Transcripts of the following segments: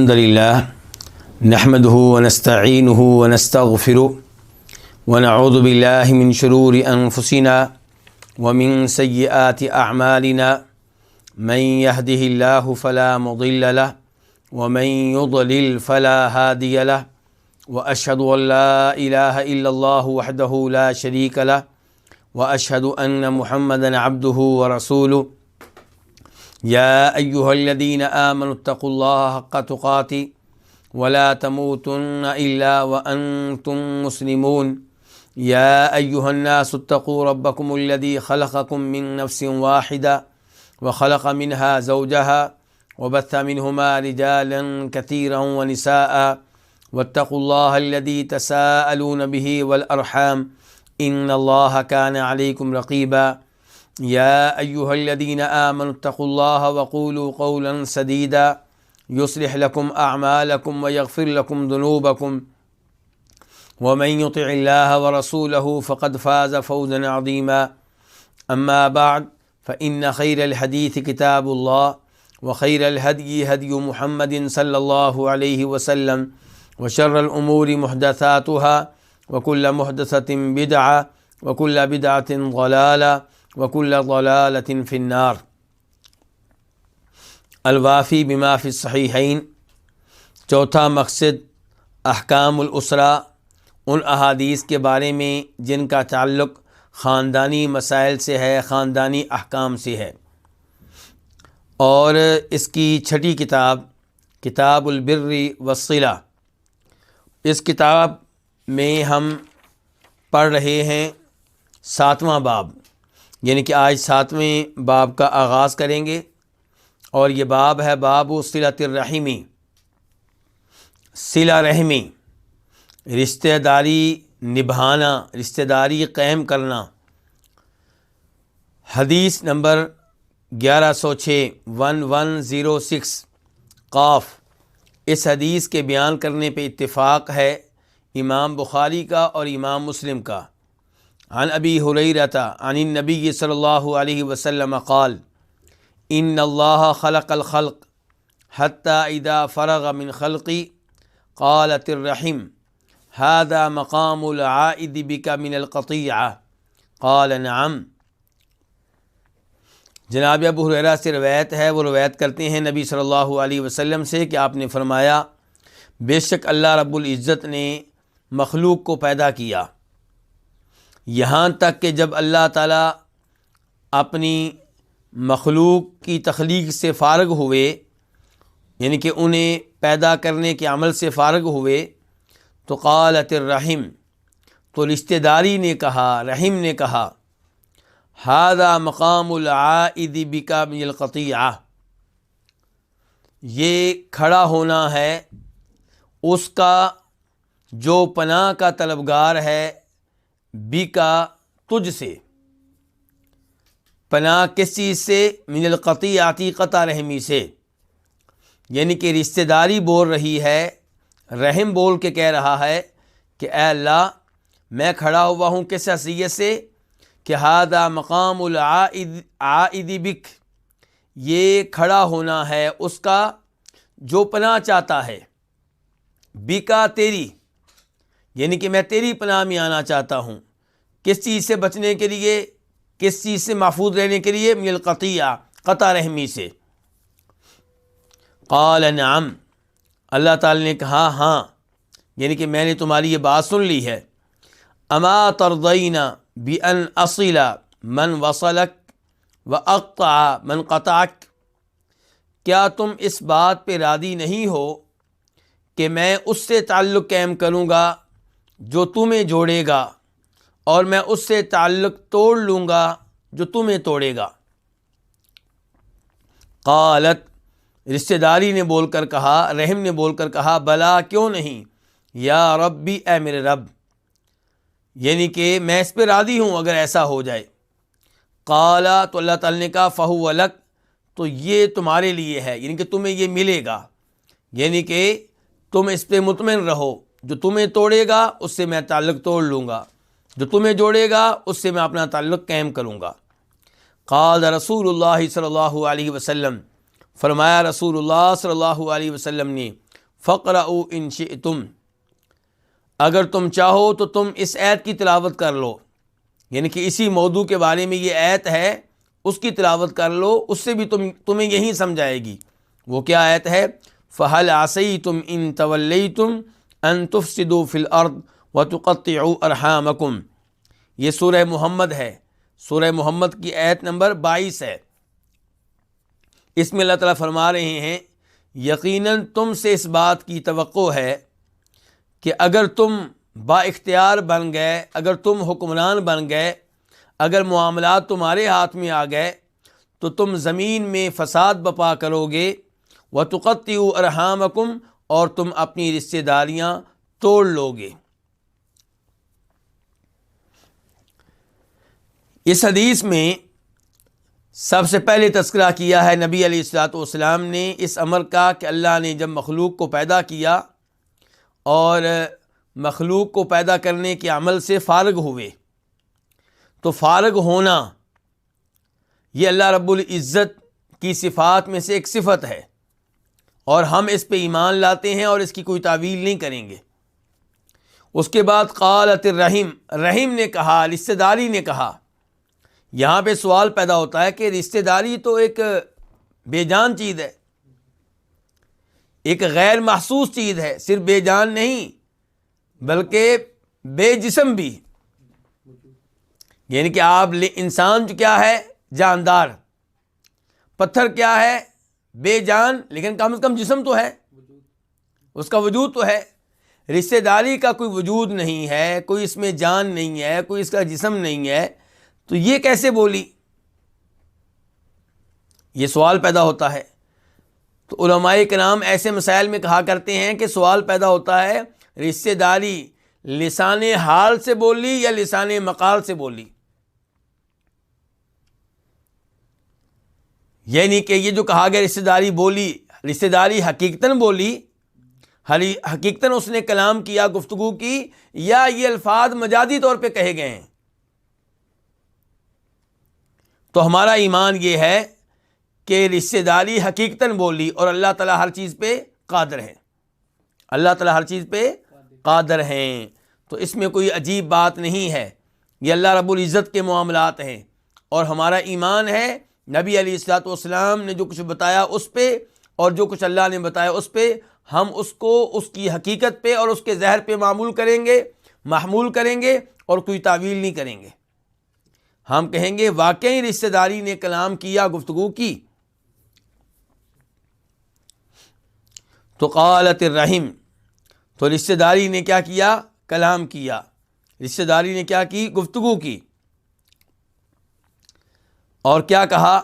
الحمد لله نحمده ونستعينه ونستغفره ونعوذ بالله من شرور أنفسنا ومن سيئات أعمالنا من يهده الله فلا مضل له ومن يضلل فلا هادي له وأشهد أن لا إله إلا الله وحده لا شريك له وأشهد أن محمدا عبده ورسوله يا أيها الذين آمنوا اتقوا الله حق تقاته ولا تموتن إلا وأنتم مسلمون يا أيها الناس اتقوا ربكم الذي خلقكم من نفس واحدة وخلق منها زوجها وبث منهما رجالا كثيرا ونساء واتقوا الله الذي تساءلون به والأرحام إن الله كان عليكم رقيبا يا أيها الذين آمنوا اتقوا الله وقولوا قولا سديدا يصلح لكم أعمالكم ويغفر لكم ذنوبكم ومن يطع الله ورسوله فقد فاز فوزا عظيما أما بعد فإن خير الحديث كتاب الله وخير الهدي هدي محمد صلى الله عليه وسلم وشر الأمور محدثاتها وكل محدثة بدعة وكل بدعة ضلالة وكل ضلالة في النار۔ الوافی بما فی الصحیحین، چوتھا مقصد احکام الاسرہ، ان احادیث کے بارے میں جن کا تعلق خاندانی مسائل سے ہے، خاندانی احکام سے ہے، اور اس کی چھٹی کتاب کتاب البر والصلہ، اس کتاب میں ہم پڑھ رہے ہیں 7واں باب، یعنی کہ آج 7ویں باب کا آغاز کریں گے، اور یہ باب ہے باب صلۃ الرحمی، صلہ رحمی، رشتہ داری نبھانا، رشتہ داری قائم کرنا۔ حدیث نمبر 1106 قاف، اس حدیث کے بیان کرنے پہ اتفاق ہے امام بخاری کا اور امام مسلم کا۔ عن ابی ہریرہ عن النبی صلی اللہ علیہ وسلم قال ان اللہ خلق الخلق حتی اذا فرغ من خلقی قالت الرحم هذا مقام العائد بک من القطیعہ قال نعم۔ جناب ابو ہریرہ سے روایت ہے، وہ روایت کرتے ہیں نبی صلی اللہ علیہ وسلم سے کہ آپ نے فرمایا، بے شک اللہ رب العزت نے مخلوق کو پیدا کیا، یہاں تک کہ جب اللہ تعالیٰ اپنی مخلوق کی تخلیق سے فارغ ہوئے، یعنی کہ انہیں پیدا کرنے کے عمل سے فارغ ہوئے، تو قالت الرحم، تو رشتہ داری نے کہا، رحم نے کہا، ھذا مقام العائد بک من القطیعہ، یہ کھڑا ہونا ہے اس کا جو پناہ کا طلبگار ہے، بکا تجھ سے، پناہ کس چیز سے؟ من القطیعہ، قطع رحمی سے، یعنی کہ رشتہ داری بول رہی ہے، رحم بول کے کہہ رہا ہے کہ اے اللہ میں کھڑا ہوا ہوں کس حیثیت سے کہ ھذا مقام العائد بک، یہ کھڑا ہونا ہے اس کا جو پناہ چاہتا ہے، بکا تیری، یعنی کہ میں تیری پناہ میں آنا چاہتا ہوں، کس چیز سے بچنے کے لیے، کس چیز سے محفوظ رہنے کے لیے؟ من القطیعہ، قطع رحمی سے۔ قال نعم، اللہ تعالی نے کہا ہاں، یعنی کہ میں نے تمہاری یہ بات سن لی ہے۔ اما ترضین بان اصل من وصلک واقطع من قطعک، کیا تم اس بات پہ راضی نہیں ہو کہ میں اس سے تعلق قائم کروں گا جو تمہیں جوڑے گا، اور میں اس سے تعلق توڑ لوں گا جو تمہیں توڑے گا؟ قالت، رشتہ داری نے بول کر کہا، رحم نے بول کر کہا، بلا، کیوں نہیں، یا ربی، اے میرے رب، یعنی کہ میں اس پہ راضی ہوں اگر ایسا ہو جائے۔ قال، تو اللہ تعالی نے کہا، فہو لک، تو یہ تمہارے لیے ہے، یعنی کہ تمہیں یہ ملے گا، یعنی کہ تم اس پہ مطمئن رہو، جو تمہیں توڑے گا اس سے میں تعلق توڑ لوں گا، جو تمہیں جوڑے گا اس سے میں اپنا تعلق قائم کروں گا۔ قال رسول اللہ صلی اللہ علیہ وسلم، فرمایا رسول اللہ صلی اللہ علیہ وسلم نے، فقرؤوا ان شئتم، اگر تم چاہو تو تم اس آیت کی تلاوت کر لو، یعنی کہ اسی موضوع کے بارے میں یہ آیت ہے، اس کی تلاوت کر لو، اس سے بھی تمہیں یہی سمجھائے گی۔ وہ کیا آیت ہے؟ فَهَلْ عَصَيْتُمْ إِن تَوَلَّيْتُمْ أَن تُفْسِدُوا فِي الْأَرْضِ وَتُقَطِّعُوا أَرْحَامَكُمْ۔ یہ سورہ محمد ہے، سورہ محمد کی آیت نمبر 22 ہے۔ اس میں اللہ تعالیٰ فرما رہے ہیں یقیناً تم سے اس بات کی توقع ہے کہ اگر تم با اختیار بن گئے، اگر تم حکمران بن گئے، اگر معاملات تمہارے ہاتھ میں آ گئے تو تم زمین میں فساد بپا کرو گے، وَتُقَطِّعُوا أَرْحَامَكُمْ، اور تم اپنی رشتہ داریاں توڑ لو گے۔ اس حدیث میں سب سے پہلے تذکرہ کیا ہے نبی علیہ الصلوۃ والسلام نے اس امر کا کہ اللہ نے جب مخلوق کو پیدا کیا اور مخلوق کو پیدا کرنے کے عمل سے فارغ ہوئے، تو فارغ ہونا یہ اللہ رب العزت کی صفات میں سے ایک صفت ہے، اور ہم اس پہ ایمان لاتے ہیں اور اس کی کوئی تعویل نہیں کریں گے۔ اس کے بعد قالت الرحیم، رحیم نے کہا، رشتہ داری نے کہا۔ یہاں پہ سوال پیدا ہوتا ہے کہ رشتہ داری تو ایک بے جان چیز ہے، ایک غیر محسوس چیز ہے، صرف بے جان نہیں بلکہ بے جسم بھی، یعنی کہ آپ انسان جو کیا ہے جاندار، پتھر کیا ہے بے جان، لیکن کم از کم جسم تو ہے، اس کا وجود تو ہے۔ رشتہ داری کا کوئی وجود نہیں ہے، کوئی اس میں جان نہیں ہے، کوئی اس کا جسم نہیں ہے، تو یہ کیسے بولی؟ یہ سوال پیدا ہوتا ہے۔ تو علماء کرام ایسے مسائل میں کہا کرتے ہیں کہ سوال پیدا ہوتا ہے رشتہ داری لسان حال سے بولی یا لسان مقال سے بولی، یعنی کہ یہ جو کہا گیا رشتہ داری بولی، رشتہ داری حقیقتاً بولی، حقیقتاً اس نے کلام کیا، گفتگو کی، یا یہ الفاظ مجازی طور پہ کہے گئے ہیں۔ تو ہمارا ایمان یہ ہے کہ رشتہ داری حقیقتاً بولی، اور اللہ تعالیٰ ہر چیز پہ قادر ہے، اللہ تعالیٰ ہر چیز پہ قادر ہیں، تو اس میں کوئی عجیب بات نہیں ہے، یہ اللہ رب العزت کے معاملات ہیں، اور ہمارا ایمان ہے نبی علیہ الصلوۃ والسلام نے جو کچھ بتایا اس پہ، اور جو کچھ اللہ نے بتایا اس پہ، ہم اس کو اس کی حقیقت پہ اور اس کے ظاہر پہ محمول کریں گے اور کوئی تعویل نہیں کریں گے۔ ہم کہیں گے واقعی رشتہ داری نے کلام کیا، گفتگو کی۔ تو قالت الرحیم، تو رشتہ داری نے کیا کیا؟ کلام کیا، رشتہ داری نے کیا کی؟ گفتگو کی، اور کیا کہا؟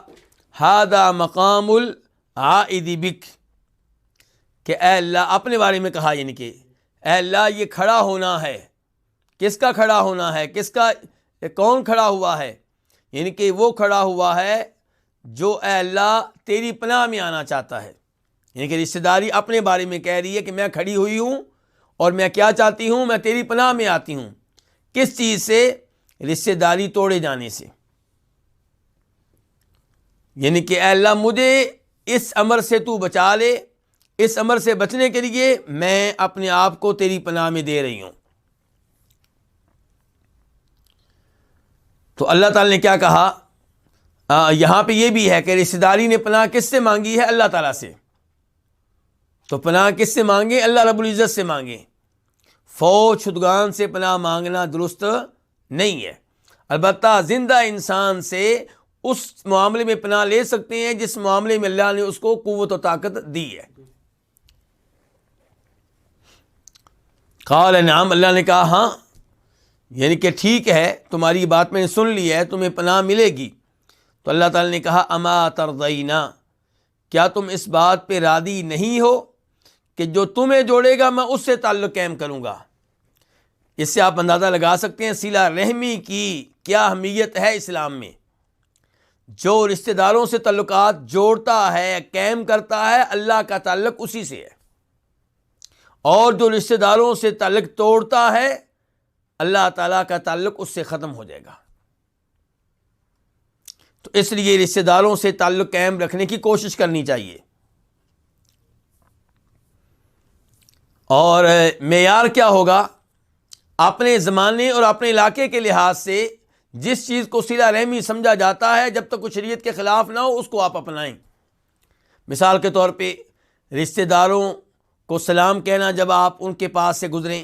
ھذا مقام العائد بک، کہ اے اللہ، اپنے بارے میں کہا، یعنی کہ اے اللہ یہ کھڑا ہونا ہے، کس کا کھڑا ہونا ہے؟ کس کا؟ کون کھڑا ہوا ہے؟ یعنی کہ وہ کھڑا ہوا ہے جو اے اللہ تیری پناہ میں آنا چاہتا ہے، یعنی کہ رشتہ داری اپنے بارے میں کہہ رہی ہے کہ میں کھڑی ہوئی ہوں اور میں کیا چاہتی ہوں؟ میں تیری پناہ میں آتی ہوں۔ کس چیز سے؟ رشتہ داری توڑے جانے سے، یعنی کہ اے اللہ مجھے اس امر سے تو بچا لے، اس امر سے بچنے کے لیے میں اپنے آپ کو تیری پناہ میں دے رہی ہوں۔ تو اللہ تعالی نے کیا کہا؟ یہاں پہ یہ بھی ہے کہ رشتہ داری نے پناہ کس سے مانگی ہے؟ اللہ تعالیٰ سے۔ تو پناہ کس سے مانگے؟ اللہ رب العزت سے مانگے۔ فوج شدگان سے پناہ مانگنا درست نہیں ہے، البتہ زندہ انسان سے اس معاملے میں پناہ لے سکتے ہیں جس معاملے میں اللہ نے اس کو قوت و طاقت دی ہے۔ قال نعم، اللہ نے کہا ہاں، یعنی کہ ٹھیک ہے، تمہاری بات میں نے سن لی ہے، تمہیں پناہ ملے گی۔ تو اللہ تعالی نے کہا اما ترضینا، کیا تم اس بات پہ راضی نہیں ہو کہ جو تمہیں جوڑے گا میں اس سے تعلق قائم کروں گا؟ اس سے آپ اندازہ لگا سکتے ہیں صلہ رحمی کی کیا اہمیت ہے اسلام میں۔ جو رشتہ داروں سے تعلقات جوڑتا ہے، قائم کرتا ہے، اللہ کا تعلق اسی سے ہے، اور جو رشتہ داروں سے تعلق توڑتا ہے، اللہ تعالیٰ کا تعلق اس سے ختم ہو جائے گا۔ تو اس لیے رشتہ داروں سے تعلق قائم رکھنے کی کوشش کرنی چاہیے۔ اور معیار کیا ہوگا؟ اپنے زمانے اور اپنے علاقے کے لحاظ سے جس چیز کو صلہ رحمی سمجھا جاتا ہے، جب تک وہ شریعت کے خلاف نہ ہو اس کو آپ اپنائیں۔ مثال کے طور پہ رشتہ داروں کو سلام کہنا جب آپ ان کے پاس سے گزریں،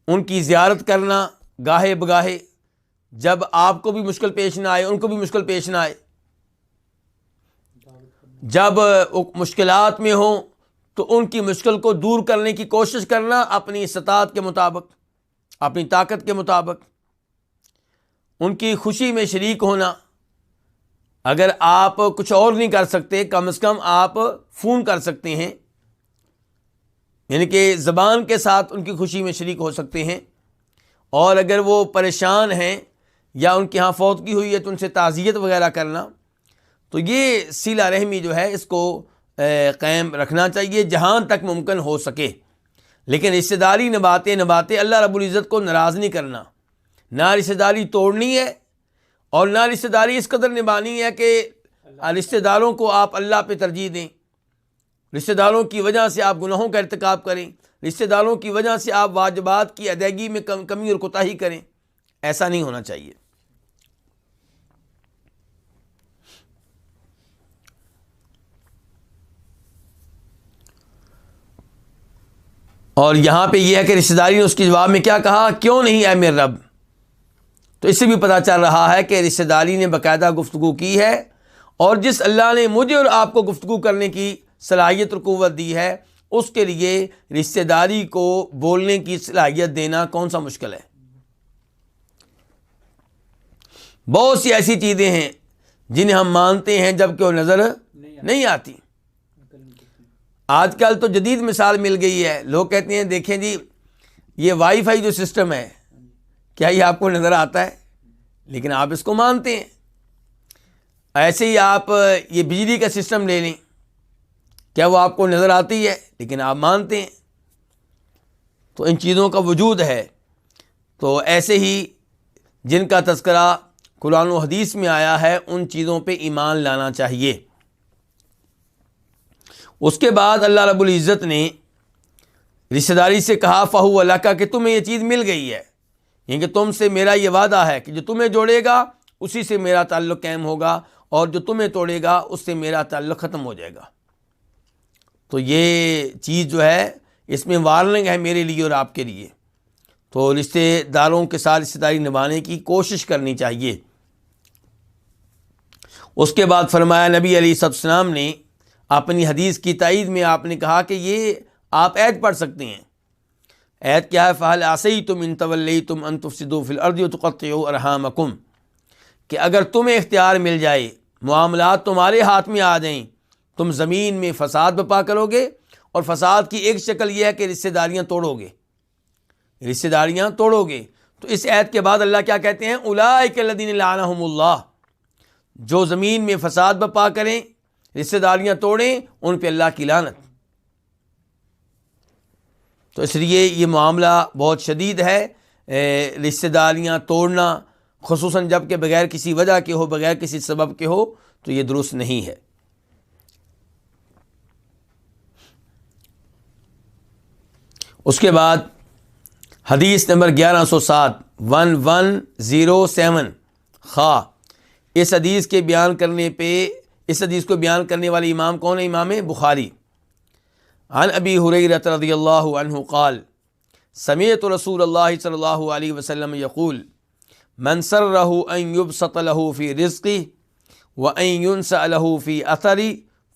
ان کی زیارت کرنا گاہے بگاہے، جب آپ کو بھی مشکل پیش نہ آئے ان کو بھی مشکل پیش نہ آئے، جب وہ مشکلات میں ہوں تو ان کی مشکل کو دور کرنے کی کوشش کرنا اپنی استطاعت کے مطابق، اپنی طاقت کے مطابق، ان کی خوشی میں شریک ہونا۔ اگر آپ کچھ اور نہیں کر سکتے، کم از کم آپ فون کر سکتے ہیں، یعنی کہ زبان کے ساتھ ان کی خوشی میں شریک ہو سکتے ہیں۔ اور اگر وہ پریشان ہیں یا ان کے ہاں فوتگی ہوئی ہے تو ان سے تعزیت وغیرہ کرنا، تو یہ صلہ رحمی جو ہے اس کو قائم رکھنا چاہیے جہاں تک ممکن ہو سکے۔ لیکن رشتہ داری نبھاتے اللہ رب العزت کو ناراض نہیں کرنا، نہ رشتہ داری توڑنی ہے اور نہ رشتہ داری اس قدر نبھانی ہے کہ رشتہ داروں کو آپ اللہ پہ ترجیح دیں، رشتہ داروں کی وجہ سے آپ گناہوں کا ارتکاب کریں، رشتہ داروں کی وجہ سے آپ واجبات کی ادائیگی میں کمی اور کوتاہی کریں۔ ایسا نہیں ہونا چاہیے۔ اور یہاں پہ یہ ہے کہ رشتہ داری نے اس کے جواب میں کیا کہا؟ کیوں نہیں اے میرے رب؟ تو اس سے بھی پتہ چل رہا ہے کہ رشتہ داری نے باقاعدہ گفتگو کی ہے، اور جس اللہ نے مجھے اور آپ کو گفتگو کرنے کی صلاحیت اور قوت دی ہے، اس کے لیے رشتہ داری کو بولنے کی صلاحیت دینا کون سا مشکل ہے؟ بہت سی ایسی چیزیں ہیں جنہیں ہم مانتے ہیں جبکہ وہ نظر نہیں آتی۔ آج کل تو جدید مثال مل گئی ہے، لوگ کہتے ہیں دیکھیں جی یہ وائی فائی جو سسٹم ہے، کیا یہ آپ کو نظر آتا ہے؟ لیکن آپ اس کو مانتے ہیں۔ ایسے ہی آپ یہ بجلی کا سسٹم لے لیں، کیا وہ آپ کو نظر آتی ہے؟ لیکن آپ مانتے ہیں۔ تو ان چیزوں کا وجود ہے۔ تو ایسے ہی جن کا تذکرہ قرآن و حدیث میں آیا ہے ان چیزوں پہ ایمان لانا چاہیے۔ اس کے بعد اللہ رب العزت نے رشتہ داری سے کہا فہو لک، کہ تمہیں یہ چیز مل گئی ہے، یعنی کہ تم سے میرا یہ وعدہ ہے کہ جو تمہیں جوڑے گا اسی سے میرا تعلق قائم ہوگا، اور جو تمہیں توڑے گا اس سے میرا تعلق ختم ہو جائے گا۔ تو یہ چیز جو ہے اس میں وارننگ ہے میرے لیے اور آپ کے لیے۔ تو رشتہ داروں کے ساتھ رشتہ داری نبھانے کی کوشش کرنی چاہیے۔ اس کے بعد فرمایا نبی علیہ السلام نے اپنی حدیث کی تائید میں آپ نے کہا کہ یہ آپ آیت پڑھ سکتے ہیں۔ آیت کیا ہے؟ فَهَلْ عَصَيْتُمْ إِن تَوَلَّيْتُمْ أَن تُفْسِدُوا فِي الْأَرْضِ وَتُقَطِّعُوا أَرْحَامَكُمْ، کہ اگر تمہیں اختیار مل جائے، معاملات تمہارے ہاتھ میں آ جائیں، تم زمین میں فساد برپا کرو گے، اور فساد کی ایک شکل یہ ہے کہ رشتہ داریاں توڑو گے، رشتہ داریاں توڑو گے۔ تو اس آیت کے بعد اللہ کیا کہتے ہیں؟ اولئک الذین لعنہم اللہ، جو زمین میں فساد برپا کریں، رشتہ داریاں توڑیں، ان پہ اللہ کی لعنت۔ تو اس لیے یہ معاملہ بہت شدید ہے، رشتہ داریاں توڑنا، خصوصاً جب کہ بغیر کسی وجہ کے ہو، بغیر کسی سبب کے ہو، تو یہ درست نہیں ہے۔ اس کے بعد حدیث نمبر 1107 1107 خواہ اس حدیث کے بیان کرنے پہ، اس حدیث کو بیان کرنے والے امام کون ہے؟ امام بخاری۔ عن ابی ہریرہ رضی اللہ عنہ قال سمعت رسول اللہ صلی اللہ علیہ وسلم یقول من سرہ ان یبسط له فی رزقہ وان ینسأ له فی اثرہ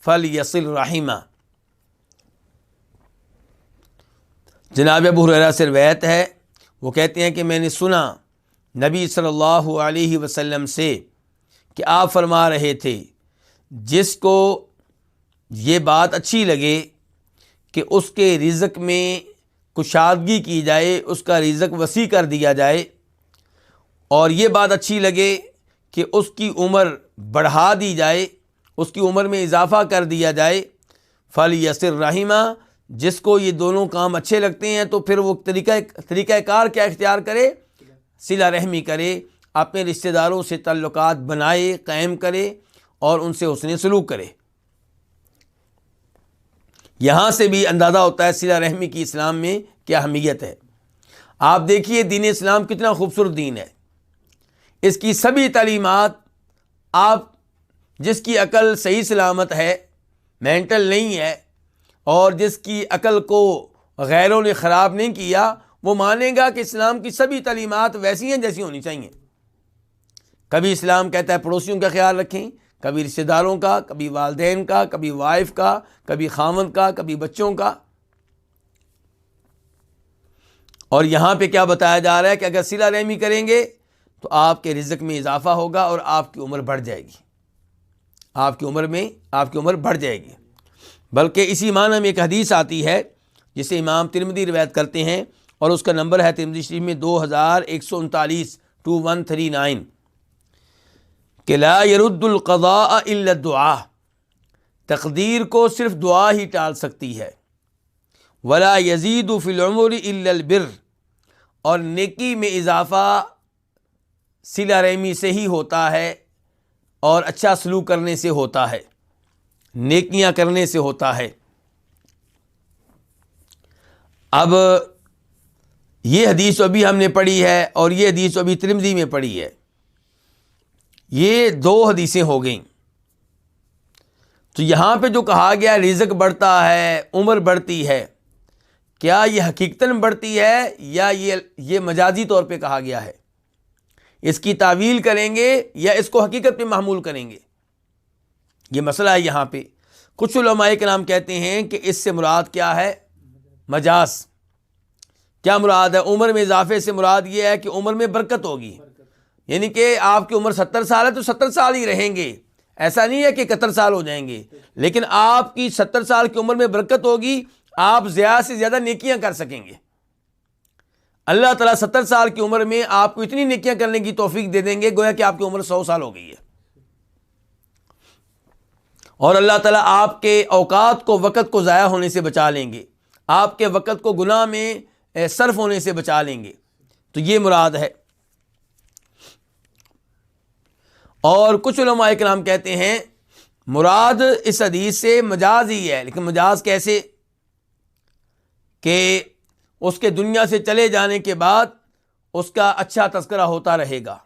فلیصل رحمہ۔ جناب ابو ہریرہ سے روایت ہے، وہ کہتے ہیں کہ میں نے سنا نبی صلی اللہ علیہ وسلم سے کہ آپ فرما رہے تھے جس کو یہ بات اچھی لگے کہ اس کے رزق میں کشادگی کی جائے، اس کا رزق وسیع کر دیا جائے، اور یہ بات اچھی لگے کہ اس کی عمر بڑھا دی جائے، اس کی عمر میں اضافہ کر دیا جائے، فلیصل رحمہ، جس کو یہ دونوں کام اچھے لگتے ہیں تو پھر وہ طریقہ کار کیا اختیار کرے؟ صلہ رحمی کرے، اپنے رشتہ داروں سے تعلقات بنائے، قائم کرے، اور ان سے حسن سلوک کرے۔ یہاں سے بھی اندازہ ہوتا ہے صلہ رحمی کی اسلام میں کیا اہمیت ہے۔ آپ دیکھیے دین اسلام کتنا خوبصورت دین ہے، اس کی سبھی تعلیمات، آپ جس کی عقل صحیح سلامت ہے، مینٹل نہیں ہے، اور جس کی عقل کو غیروں نے خراب نہیں کیا، وہ مانے گا کہ اسلام کی سبھی تعلیمات ویسی ہیں جیسی ہونی چاہیے۔ کبھی اسلام کہتا ہے پڑوسیوں کا خیال رکھیں، کبھی رشتہ داروں کا، کبھی والدین کا، کبھی وائف کا، کبھی خاوند کا، کبھی بچوں کا۔ اور یہاں پہ کیا بتایا جا رہا ہے کہ اگر صلہ رحمی کریں گے تو آپ کے رزق میں اضافہ ہوگا اور آپ کی عمر بڑھ جائے گی، آپ کی عمر بڑھ جائے گی۔ بلکہ اسی معنی میں ایک حدیث آتی ہے جسے امام ترمذی روایت کرتے ہیں، اور اس کا نمبر ہے ترمذی شریف میں 2139 2139، کہ لا يرد القضاء الا الدعاء، تقدیر کو صرف دعا ہی ٹال سکتی ہے، ولا يزيد في العمر الا البر، اور نیکی میں اضافہ صلہ رحمی سے ہی ہوتا ہے اور اچھا سلوک کرنے سے ہوتا ہے، نیکیاں کرنے سے ہوتا ہے۔ اب یہ حدیث ابھی ہم نے پڑھی ہے اور یہ حدیث ابھی ترمذی میں پڑھی ہے، یہ دو حدیثیں ہو گئیں۔ تو یہاں پہ جو کہا گیا رزق بڑھتا ہے، عمر بڑھتی ہے، کیا یہ حقیقتاً بڑھتی ہے یا یہ مجازی طور پہ کہا گیا ہے؟ اس کی تعویل کریں گے یا اس کو حقیقت پہ محمول کریں گے، یہ مسئلہ ہے یہاں پہ۔ کچھ علماء کرام کہتے ہیں کہ اس سے مراد کیا ہے؟ مجاز۔ کیا مراد ہے؟ عمر میں اضافے سے مراد یہ ہے کہ عمر میں برکت ہوگی، یعنی کہ آپ کی عمر 70 سال ہے تو 70 سال ہی رہیں گے، ایسا نہیں ہے کہ 71 سال ہو جائیں گے، لیکن آپ کی 70 سال کی عمر میں برکت ہوگی، آپ زیادہ سے زیادہ نیکیاں کر سکیں گے۔ اللہ تعالیٰ 70 سال کی عمر میں آپ کو اتنی نیکیاں کرنے کی توفیق دے دیں گے گویا کہ آپ کی عمر 100 سال ہو گئی ہے۔ اور اللہ تعالیٰ آپ کے اوقات کو، وقت کو ضائع ہونے سے بچا لیں گے، آپ کے وقت کو گناہ میں صرف ہونے سے بچا لیں گے، تو یہ مراد ہے۔ اور کچھ علماء کرام کہتے ہیں مراد اس حدیث سے مجاز ہی ہے، لیکن مجاز کیسے؟ کہ اس کے دنیا سے چلے جانے کے بعد اس کا اچھا تذکرہ ہوتا رہے گا،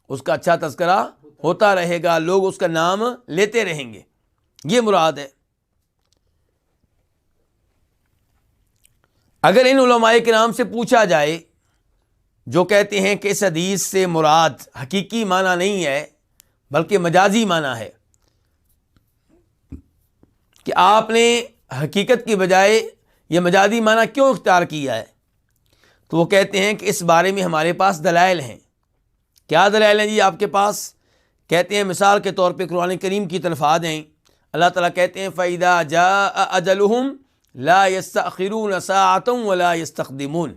اس کا اچھا تذکرہ ہوتا رہے گا، لوگ اس کا نام لیتے رہیں گے، یہ مراد ہے۔ اگر ان علماء کرام سے پوچھا جائے جو کہتے ہیں کہ اس حدیث سے مراد حقیقی معنی نہیں ہے بلکہ مجازی معنی ہے، کہ آپ نے حقیقت کی بجائے یہ مجازی معنی کیوں اختیار کیا ہے، تو وہ کہتے ہیں کہ اس بارے میں ہمارے پاس دلائل ہیں۔ کیا دلائل ہیں جی آپ کے پاس؟ کہتے ہیں مثال کے طور پہ قرآن کریم کی طرف آ جائیں، اللہ تعالیٰ کہتے ہیں فَإِذَا جَاءَ أَجَلُهُمْ لَا يَسْتَأْخِرُونَ سَاعَةً وَلَا يَسْتَقْدِمُونَ،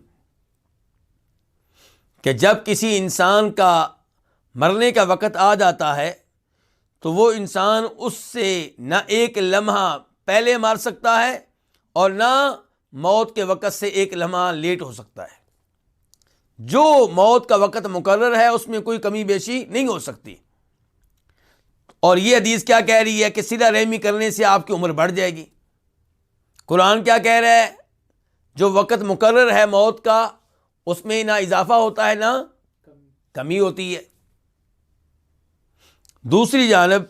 کہ جب کسی انسان کا مرنے کا وقت آ جاتا ہے تو وہ انسان اس سے نہ ایک لمحہ پہلے مار سکتا ہے اور نہ موت کے وقت سے ایک لمحہ لیٹ ہو سکتا ہے۔ جو موت کا وقت مقرر ہے اس میں کوئی کمی بیشی نہیں ہو سکتی۔ اور یہ حدیث کیا کہہ رہی ہے کہ صلہ رحمی کرنے سے آپ کی عمر بڑھ جائے گی۔ قرآن کیا کہہ رہا ہے؟ جو وقت مقرر ہے موت کا اس میں نہ اضافہ ہوتا ہے نہ کمی ہوتی ہے۔ دوسری جانب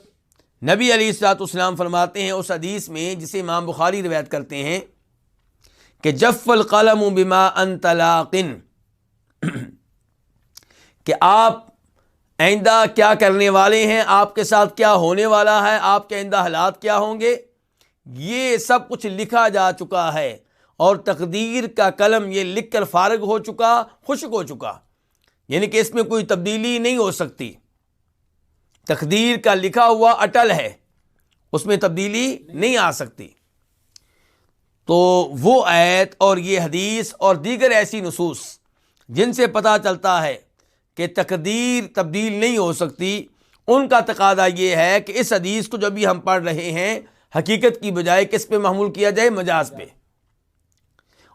نبی علیہ الصلوۃ والسلام فرماتے ہیں اس حدیث میں جسے امام بخاری روایت کرتے ہیں کہ جف القلم بما انت لاق، کہ آپ آئندہ کیا کرنے والے ہیں، آپ کے ساتھ کیا ہونے والا ہے، آپ کے آئندہ حالات کیا ہوں گے، یہ سب کچھ لکھا جا چکا ہے، اور تقدیر کا قلم یہ لکھ کر فارغ ہو چکا، خشک ہو چکا، یعنی کہ اس میں کوئی تبدیلی نہیں ہو سکتی۔ تقدیر کا لکھا ہوا اٹل ہے، اس میں تبدیلی نہیں آ سکتی۔ تو وہ آیت اور یہ حدیث اور دیگر ایسی نصوص جن سے پتہ چلتا ہے کہ تقدیر تبدیل نہیں ہو سکتی، ان کا تقاضا یہ ہے کہ اس حدیث کو جو بھی ہم پڑھ رہے ہیں حقیقت کی بجائے کس پہ محمول کیا جائے؟ مجاز پہ۔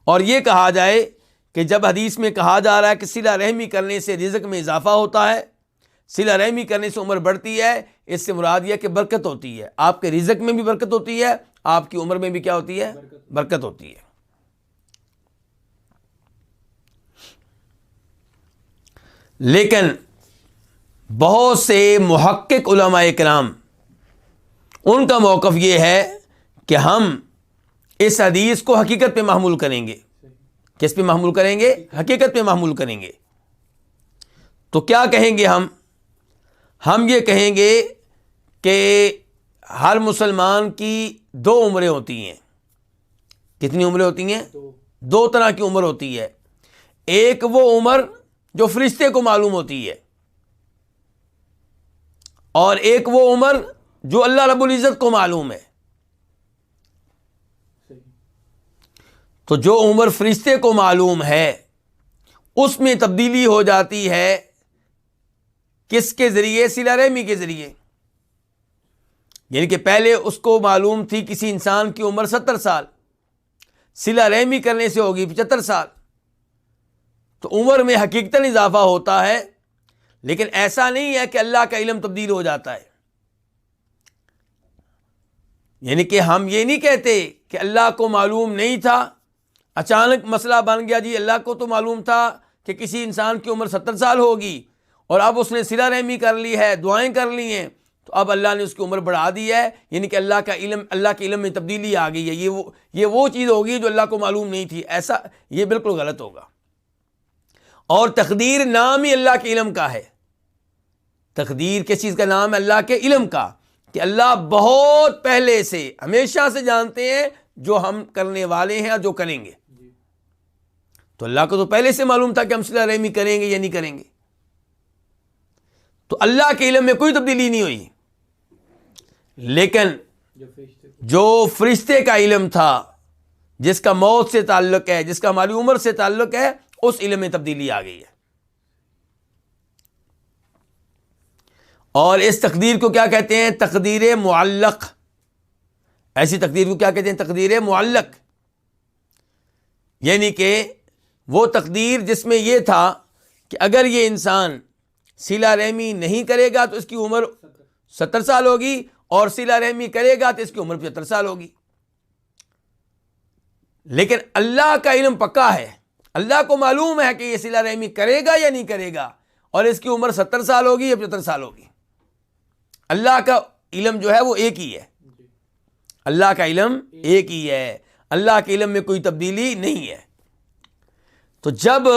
اور یہ کہا جائے کہ جب حدیث میں کہا جا رہا ہے کہ صلہ رحمی کرنے سے رزق میں اضافہ ہوتا ہے، صلہ رحمی کرنے سے عمر بڑھتی ہے، اس سے مراد یہ کہ برکت ہوتی ہے، آپ کے رزق میں بھی برکت ہوتی ہے آپ کی عمر میں بھی کیا ہوتی ہے؟ برکت ہوتی ہے۔ لیکن بہت سے محقق علماء کرام، ان کا موقف یہ ہے کہ ہم اس حدیث کو حقیقت پہ محمول کریں گے۔ کس پہ محمول کریں گے؟ حقیقت پہ محمول کریں گے۔ تو کیا کہیں گے ہم یہ کہیں گے کہ ہر مسلمان کی 2 عمریں ہوتی ہیں۔ کتنی عمریں ہوتی ہیں؟ 2 طرح کی عمر ہوتی ہے۔ ایک وہ عمر جو فرشتے کو معلوم ہوتی ہے، اور ایک وہ عمر جو اللہ رب العزت کو معلوم ہے۔ تو جو عمر فرشتے کو معلوم ہے اس میں تبدیلی ہو جاتی ہے کس کے ذریعے؟ صلہ رحمی کے ذریعے۔ یعنی کہ پہلے اس کو معلوم تھی کسی انسان کی عمر 70 سال، صلہ رحمی کرنے سے ہوگی 75 سال، تو عمر میں حقیقتاً اضافہ ہوتا ہے۔ لیکن ایسا نہیں ہے کہ اللہ کا علم تبدیل ہو جاتا ہے۔ یعنی کہ ہم یہ نہیں کہتے کہ اللہ کو معلوم نہیں تھا، اچانک مسئلہ بن گیا جی اللہ کو تو معلوم تھا کہ کسی انسان کی عمر 70 سال ہوگی، اور اب اس نے صلہ رحمی کر لی ہے، دعائیں کر لی ہیں، تو اب اللہ نے اس کی عمر بڑھا دی ہے۔ یعنی کہ اللہ کے علم میں تبدیلی آ گئی ہے، یہ وہ چیز ہوگی جو اللہ کو معلوم نہیں تھی۔ ایسا یہ بالکل غلط ہوگا۔ اور تقدیر نام ہی اللہ کے علم کا ہے۔ تقدیر کس چیز کا نام ہے؟ اللہ کے علم کا، کہ اللہ بہت پہلے سے ہمیشہ سے جانتے ہیں جو ہم کرنے والے ہیں اور جو کریں گے۔ تو اللہ کو تو پہلے سے معلوم تھا کہ ہم صلہ رحمی کریں گے یا نہیں کریں گے۔ تو اللہ کے علم میں کوئی تبدیلی نہیں ہوئی۔ لیکن جو فرشتے کا علم تھا، جس کا موت سے تعلق ہے، جس کا ہماری عمر سے تعلق ہے، اس علم میں تبدیلی آ گئی ہے۔ اور اس تقدیر کو کیا کہتے ہیں؟ تقدیر معلق۔ ایسی تقدیر کو کیا کہتے ہیں؟ تقدیر معلق۔ یعنی کہ وہ تقدیر جس میں یہ تھا کہ اگر یہ انسان صلہ رحمی نہیں کرے گا تو اس کی عمر 70 سال ہوگی، اور صلہ رحمی کرے گا تو اس کی عمر 75 سال ہوگی۔ لیکن اللہ کا علم پکا ہے، اللہ کو معلوم ہے کہ یہ صلہ رحمی کرے گا یا نہیں کرے گا، اور اس کی عمر 70 سال ہوگی یا 75 سال ہوگی۔ اللہ کا علم جو ہے وہ ایک ہی ہے۔ اللہ کا علم ایک ہی ہے، اللہ کے علم میں کوئی تبدیلی نہیں ہے۔ تو جب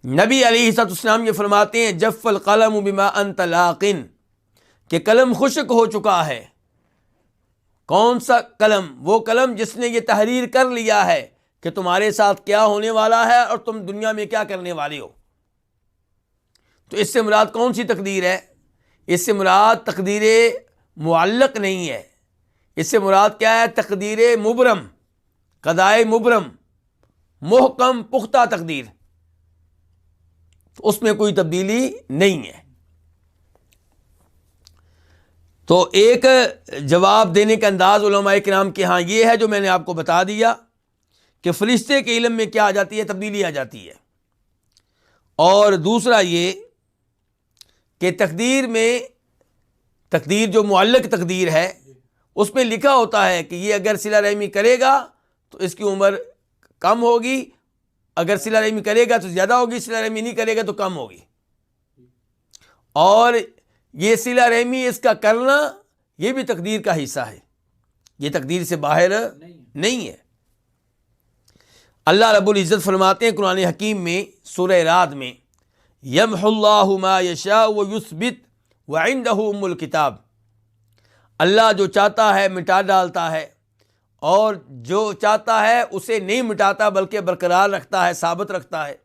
نبی علیہ الصلوۃ والسلام یہ فرماتے ہیں جف القلم بما انت لاقن، کہ قلم خشک ہو چکا ہے۔ کون سا قلم؟ وہ قلم جس نے یہ تحریر کر لیا ہے کہ تمہارے ساتھ کیا ہونے والا ہے اور تم دنیا میں کیا کرنے والے ہو۔ تو اس سے مراد کون سی تقدیر ہے؟ اس سے مراد تقدیر معلق نہیں ہے، اس سے مراد کیا ہے؟ تقدیر مبرم، قضائے مبرم، محکم پختہ تقدیر۔ تو اس میں کوئی تبدیلی نہیں ہے۔ تو ایک جواب دینے کا انداز علماء کرام کے ہاں یہ ہے جو میں نے آپ کو بتا دیا کہ فرشتے کے علم میں کیا آ جاتی ہے؟ تبدیلی آ جاتی ہے۔ اور دوسرا یہ کہ تقدیر میں، تقدیر جو معلق تقدیر ہے اس میں لکھا ہوتا ہے کہ یہ اگر صلہ رحمی کرے گا تو اس کی عمر کم ہوگی، اگر صلہ رحمی کرے گا تو زیادہ ہوگی، صلہ رحمی نہیں کرے گا تو کم ہوگی۔ اور یہ صلہ رحمی اس کا کرنا یہ بھی تقدیر کا حصہ ہے، یہ تقدیر سے باہر نہیں ہے۔ اللہ رب العزت فرماتے ہیں قرآن حکیم میں سورہ رعد میں، یمحو اللہ ما یشاء ویثبت وعندہ ام الکتاب۔ اللہ جو چاہتا ہے مٹا ڈالتا ہے، اور جو چاہتا ہے اسے نہیں مٹاتا بلکہ برقرار رکھتا ہے، ثابت رکھتا ہے۔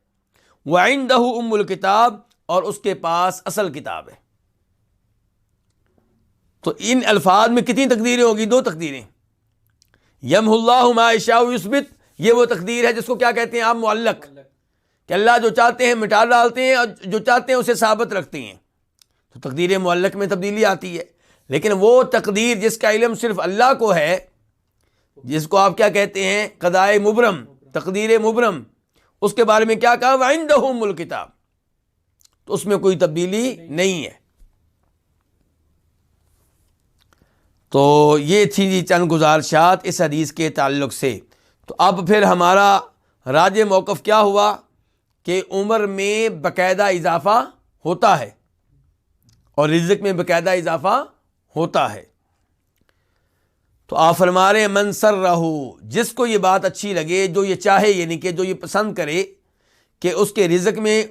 وعندہ ام الکتاب، اور اس کے پاس اصل کتاب ہے۔ تو ان الفاظ میں کتنی تقدیریں ہوگی؟ 2 تقدیریں۔ یمحو اللہ ما یشاء ویثبت، یہ وہ تقدیر ہے جس کو کیا کہتے ہیں آپ؟ معلق، کہ اللہ جو چاہتے ہیں مٹا ڈالتے ہیں اور جو چاہتے ہیں اسے ثابت رکھتے ہیں۔ تو تقدیر معلق میں تبدیلی آتی ہے۔ لیکن وہ تقدیر جس کا علم صرف اللہ کو ہے، جس کو آپ کیا کہتے ہیں؟ قضائے مبرم، تقدیر مبرم، اس کے بارے میں کیا کہا؟ وعندہ ام الکتاب۔ تو اس میں کوئی تبدیلی نہیں ہے۔ تو یہ تھی جی چند گزارشات اس حدیث کے تعلق سے۔ تو اب پھر ہمارا راج موقف کیا ہوا کہ عمر میں باقاعدہ اضافہ ہوتا ہے اور رزق میں باقاعدہ اضافہ ہوتا ہے۔ تو آپ فرما رہے ہیں من سرہ، جس کو یہ بات اچھی لگے، جو یہ چاہے، یعنی کہ جو یہ پسند کرے کہ اس کے رزق میں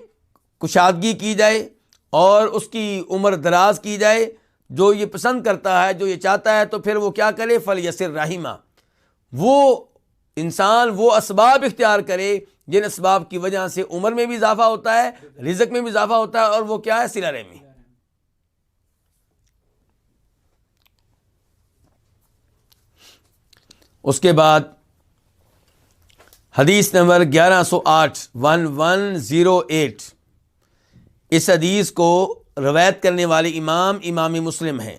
کشادگی کی جائے اور اس کی عمر دراز کی جائے، جو یہ پسند کرتا ہے، جو یہ چاہتا ہے، تو پھر وہ کیا کرے؟ فلیصل رحمہ، وہ انسان وہ اسباب اختیار کرے جن اسباب کی وجہ سے عمر میں بھی اضافہ ہوتا ہے، رزق میں بھی اضافہ ہوتا ہے، اور وہ کیا ہے؟ صلہ رحمی۔ اس کے بعد حدیث نمبر 1108 اس حدیث کو روایت کرنے والے امام مسلم ہیں۔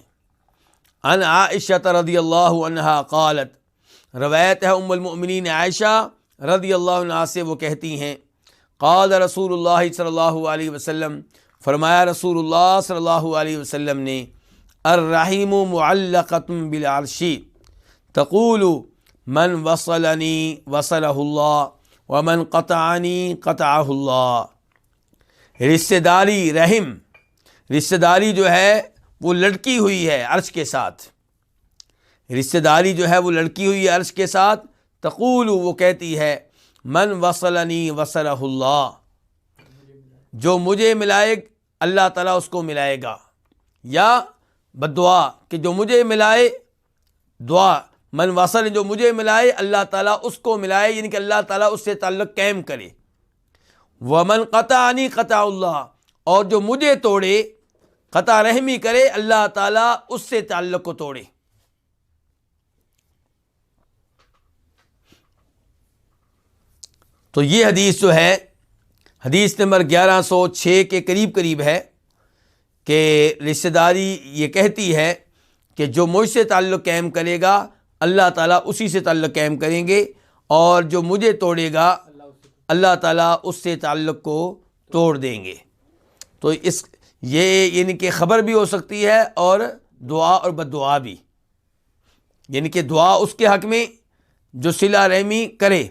عن عائشہ رضی اللہ عنہا قالت، روایت ہے ام المؤمنین عائشہ رضی اللہ عنہا سے، وہ کہتی ہیں قال رسول اللہ صلی اللہ علیہ وسلم، فرمایا رسول اللہ صلی اللہ علیہ وسلم نے، الرحیم معلقۃ بالعرش تقول من وصلنی وصلہ اللہ ومن قطعنی قطعہ اللہ۔ رشتہ داری، رحم، رشتہ داری جو ہے وہ لڑکی ہوئی ہے عرش کے ساتھ، رشتہ داری جو ہے وہ لڑکی ہوئی ہے عرش کے ساتھ۔ تقول، وہ کہتی ہے، من وصلنی وصلہ اللہ، جو مجھے ملائے اللہ تعالیٰ اس کو ملائے گا، یا بدعا کہ جو مجھے ملائے، دعا من وصل، جو مجھے ملائے اللہ تعالیٰ اس کو ملائے، یعنی کہ اللہ تعالیٰ اس سے تعلق قائم کرے۔ ومن قطعنی قطع اللہ، اور جو مجھے توڑے، قطع رحمی کرے، اللہ تعالیٰ اس سے تعلق کو توڑے۔ تو یہ حدیث جو ہے، حدیث نمبر 1106 کے قریب ہے کہ رشتہ داری یہ کہتی ہے کہ جو مجھ سے تعلق قائم کرے گا اللہ تعالیٰ اسی سے تعلق قائم کریں گے، اور جو مجھے توڑے گا اللہ تعالیٰ اس سے تعلق کو توڑ دیں گے۔ تو یہ یعنی کہ خبر بھی ہو سکتی ہے اور دعا اور بد دعا بھی، یعنی کہ دعا اس کے حق میں جو صلہ رحمی کرے،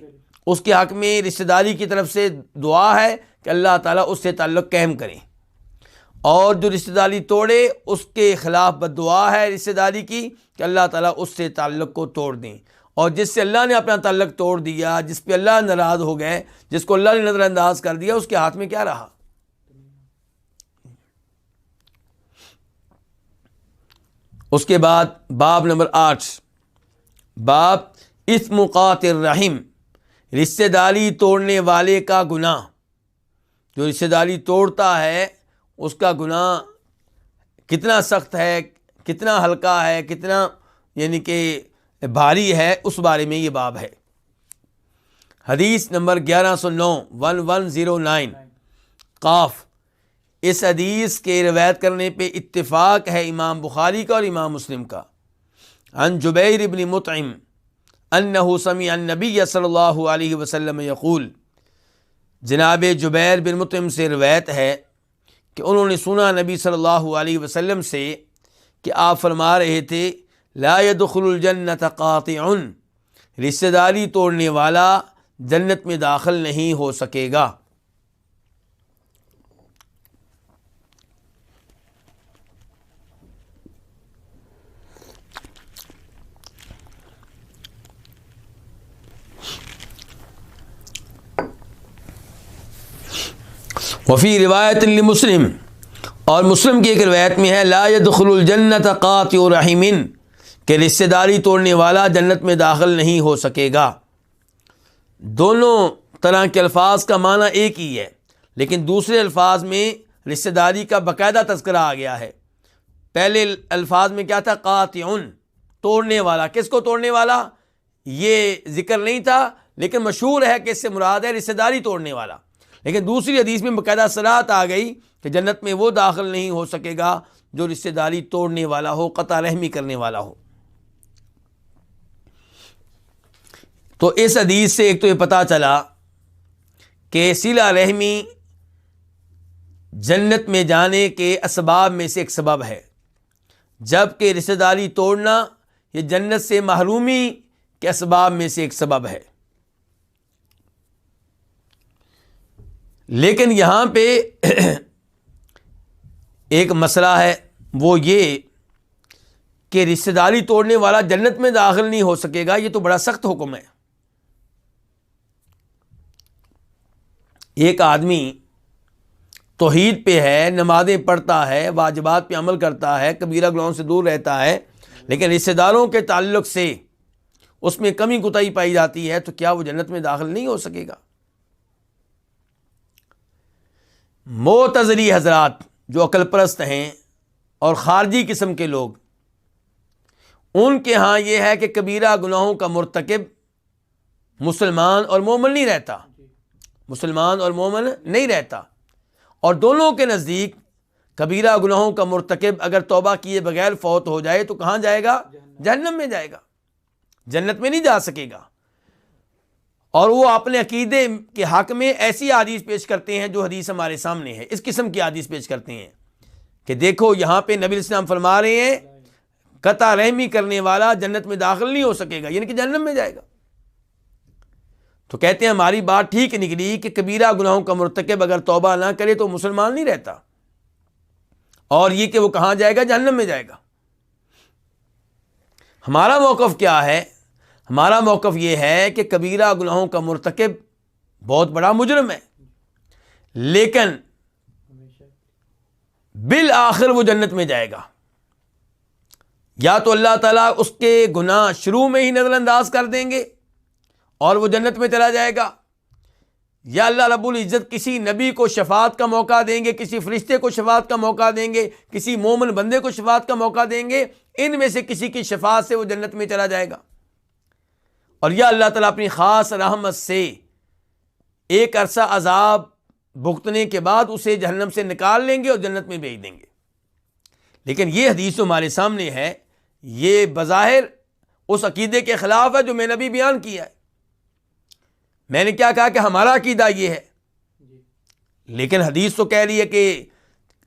اس کے حق میں رشتہ داری کی طرف سے دعا ہے کہ اللہ تعالیٰ اس سے تعلق قائم کریں، اور جو رشتہ داری توڑے اس کے خلاف بد دعا ہے رشتہ داری کی کہ اللہ تعالیٰ اس سے تعلق کو توڑ دیں۔ اور جس سے اللہ نے اپنا تعلق توڑ دیا، جس پہ اللہ ناراض ہو گئے، جس کو اللہ نے نظر انداز کر دیا، اس کے ہاتھ میں کیا رہا؟ اس کے بعد باب نمبر 8، باب اثم قاطع الرحم، رشتہ داری توڑنے والے کا گناہ۔ جو رشتہ داری توڑتا ہے اس کا گناہ کتنا سخت ہے، کتنا ہلکا ہے، کتنا یعنی کہ بھاری ہے، اس بارے میں یہ باب ہے۔ حدیث نمبر 1109 قاف، اس حدیث کے روایت کرنے پہ اتفاق ہے امام بخاری کا اور امام مسلم کا۔ عن جبیر بن مطعم انہ سمع النبی صلی اللہ علیہ وسلم یقول، جناب جبیر بن مطعم سے روایت ہے کہ انہوں نے سنا نبی صلی اللہ علیہ وسلم سے کہ آپ فرما رہے تھے، لا يدخل الجنت قاطع، رشتہ داری توڑنے والا جنت میں داخل نہیں ہو سکے گا۔ وفی روایت لمسلم، اور مسلم کی ایک روایت میں ہے، لا يدخل الجنت قاطع رحم، کہ رشتہ داری توڑنے والا جنت میں داخل نہیں ہو سکے گا۔ دونوں طرح کے الفاظ کا معنی ایک ہی ہے، لیکن دوسرے الفاظ میں رشتہ داری کا باقاعدہ تذکرہ آ گیا ہے۔ پہلے الفاظ میں کیا تھا؟ قاطع، توڑنے والا۔ کس کو توڑنے والا؟ یہ ذکر نہیں تھا، لیکن مشہور ہے کہ اس سے مراد ہے رشتہ داری توڑنے والا۔ لیکن دوسری حدیث میں باقاعدہ صراحت آ گئی کہ جنت میں وہ داخل نہیں ہو سکے گا جو رشتہ داری توڑنے والا ہو، قطع رحمی کرنے والا ہو۔ تو اس حدیث سے ایک تو یہ پتہ چلا کہ صلہ رحمی جنت میں جانے کے اسباب میں سے ایک سبب ہے، جبکہ رشتہ داری توڑنا یہ جنت سے محرومی کے اسباب میں سے ایک سبب ہے۔ لیکن یہاں پہ ایک مسئلہ ہے، وہ یہ کہ رشتہ داری توڑنے والا جنت میں داخل نہیں ہو سکے گا۔ یہ تو بڑا سخت حکم ہے۔ ایک آدمی توحید پہ ہے، نمازیں پڑھتا ہے، واجبات پہ عمل کرتا ہے، کبیرہ گناہوں سے دور رہتا ہے، لیکن رشتہ داروں کے تعلق سے اس میں کمی کوتاہی پائی جاتی ہے، تو کیا وہ جنت میں داخل نہیں ہو سکے گا؟ معتزلی حضرات جو عقل پرست ہیں اور خارجی قسم کے لوگ، ان کے ہاں یہ ہے کہ کبیرہ گناہوں کا مرتکب مسلمان اور مومن نہیں رہتا، مسلمان اور مومن نہیں رہتا، اور دونوں کے نزدیک کبیرہ گناہوں کا مرتکب اگر توبہ کیے بغیر فوت ہو جائے تو کہاں جائے گا؟ جہنم میں جائے گا، جنت میں نہیں جا سکے گا۔ اور وہ اپنے عقیدے کے حق میں ایسی حدیث پیش کرتے ہیں جو حدیث ہمارے سامنے ہے، اس قسم کی حدیث پیش کرتے ہیں کہ دیکھو یہاں پہ نبی علیہ السلام فرما رہے ہیں قطع رحمی کرنے والا جنت میں داخل نہیں ہو سکے گا، یعنی کہ جہنم میں جائے گا۔ تو کہتے ہیں ہماری بات ٹھیک نکلی کہ کبیرہ گناہوں کا مرتکب اگر توبہ نہ کرے تو مسلمان نہیں رہتا، اور یہ کہ وہ کہاں جائے گا؟ جہنم میں جائے گا۔ ہمارا موقف کیا ہے؟ ہمارا موقف یہ ہے کہ کبیرہ گناہوں کا مرتکب بہت بڑا مجرم ہے، لیکن بالآخر وہ جنت میں جائے گا۔ یا تو اللہ تعالیٰ اس کے گناہ شروع میں ہی نظر انداز کر دیں گے اور وہ جنت میں چلا جائے گا، یا اللہ رب العزت کسی نبی کو شفاعت کا موقع دیں گے، کسی فرشتے کو شفاعت کا موقع دیں گے، کسی مومن بندے کو شفاعت کا موقع دیں گے، ان میں سے کسی کی شفاعت سے وہ جنت میں چلا جائے گا، اور یا اللہ تعالیٰ اپنی خاص رحمت سے ایک عرصہ عذاب بھگتنے کے بعد اسے جہنم سے نکال لیں گے اور جنت میں بھیج دیں گے۔ لیکن یہ حدیث جو ہمارے سامنے ہے یہ بظاہر اس عقیدے کے خلاف ہے جو میں نے ابھی بیان کیا ہے۔ میں نے کیا کہا کہ ہمارا عقیدہ یہ ہے، لیکن حدیث تو کہہ رہی ہے کہ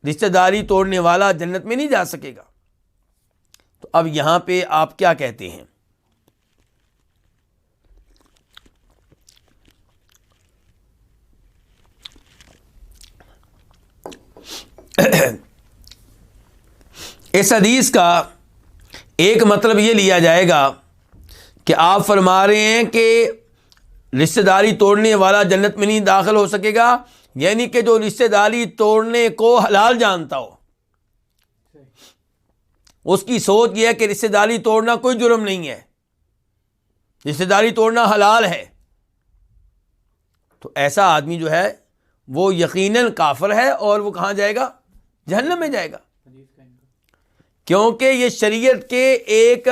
رشتہ داری توڑنے والا جنت میں نہیں جا سکے گا۔ تو اب یہاں پہ آپ کیا کہتے ہیں؟ اس حدیث کا ایک مطلب یہ لیا جائے گا کہ آپ فرما رہے ہیں کہ رشتہ داری توڑنے والا جنت میں نہیں داخل ہو سکے گا، یعنی کہ جو رشتہ داری توڑنے کو حلال جانتا ہو، اس کی سوچ یہ ہے کہ رشتہ داری توڑنا کوئی جرم نہیں ہے، رشتہ داری توڑنا حلال ہے، تو ایسا آدمی جو ہے وہ یقیناً کافر ہے اور وہ کہاں جائے گا؟ جہنم میں جائے گا، کیونکہ یہ شریعت کے ایک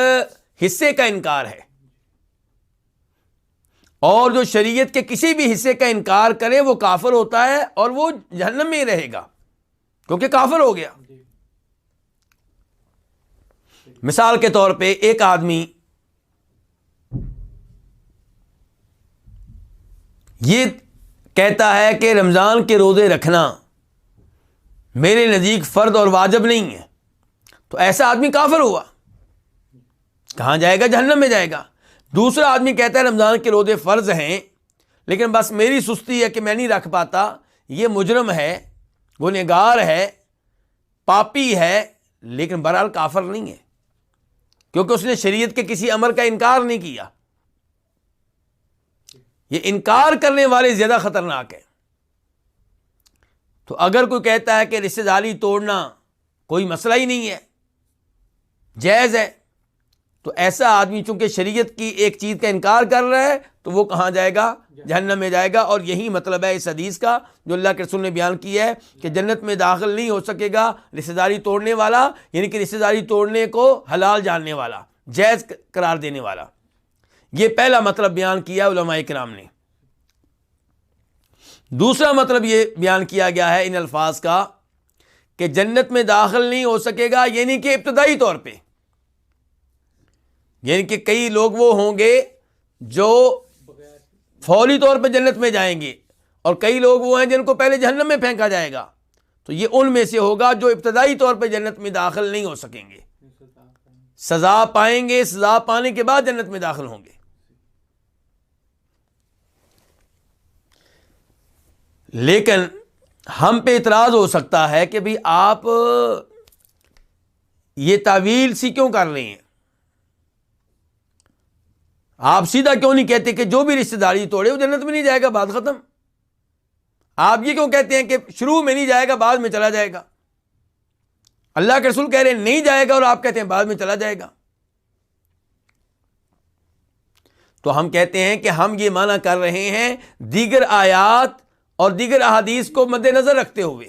حصے کا انکار ہے، اور جو شریعت کے کسی بھی حصے کا انکار کرے وہ کافر ہوتا ہے اور وہ جہنم میں ہی رہے گا کیونکہ کافر ہو گیا۔ مثال کے طور پہ ایک آدمی یہ کہتا ہے کہ رمضان کے روزے رکھنا میرے نزدیک فرض اور واجب نہیں ہے، تو ایسا آدمی کافر ہوا، کہاں جائے گا؟ جہنم میں جائے گا۔ دوسرا آدمی کہتا ہے رمضان کے روزے فرض ہیں لیکن بس میری سستی ہے کہ میں نہیں رکھ پاتا، یہ مجرم ہے، گنہگار ہے، پاپی ہے، لیکن بہرحال کافر نہیں ہے کیونکہ اس نے شریعت کے کسی امر کا انکار نہیں کیا۔ یہ انکار کرنے والے زیادہ خطرناک ہے۔ تو اگر کوئی کہتا ہے کہ رشتہ داری توڑنا کوئی مسئلہ ہی نہیں ہے، جائز ہے، تو ایسا آدمی چونکہ شریعت کی ایک چیز کا انکار کر رہا ہے تو وہ کہاں جائے گا؟ جہنم میں جائے گا۔ اور یہی مطلب ہے اس حدیث کا جو اللہ کے رسول نے بیان کیا ہے کہ جنت میں داخل نہیں ہو سکے گا رشتہ داری توڑنے والا، یعنی کہ رشتہ داری توڑنے کو حلال جاننے والا، جائز قرار دینے والا۔ یہ پہلا مطلب بیان کیا علماء کرام نے۔ دوسرا مطلب یہ بیان کیا گیا ہے ان الفاظ کا کہ جنت میں داخل نہیں ہو سکے گا، یعنی کہ ابتدائی طور پہ، یعنی کہ کئی لوگ وہ ہوں گے جو فوری طور پہ جنت میں جائیں گے اور کئی لوگ وہ ہیں جن کو پہلے جہنم میں پھینکا جائے گا، تو یہ ان میں سے ہوگا جو ابتدائی طور پہ جنت میں داخل نہیں ہو سکیں گے، سزا پائیں گے، سزا پانے کے بعد جنت میں داخل ہوں گے۔ لیکن ہم پہ اعتراض ہو سکتا ہے کہ بھئی آپ یہ تعویل سی کیوں کر رہے ہیں؟ آپ سیدھا کیوں نہیں کہتے کہ جو بھی رشتہ داری توڑے وہ جنت میں نہیں جائے گا، بات ختم؟ آپ یہ کیوں کہتے ہیں کہ شروع میں نہیں جائے گا بعد میں چلا جائے گا؟ اللہ کے رسول کہہ رہے ہیں نہیں جائے گا اور آپ کہتے ہیں بعد میں چلا جائے گا۔ تو ہم کہتے ہیں کہ ہم یہ معنی کر رہے ہیں دیگر آیات اور دیگر احادیث کو مد نظر رکھتے ہوئے۔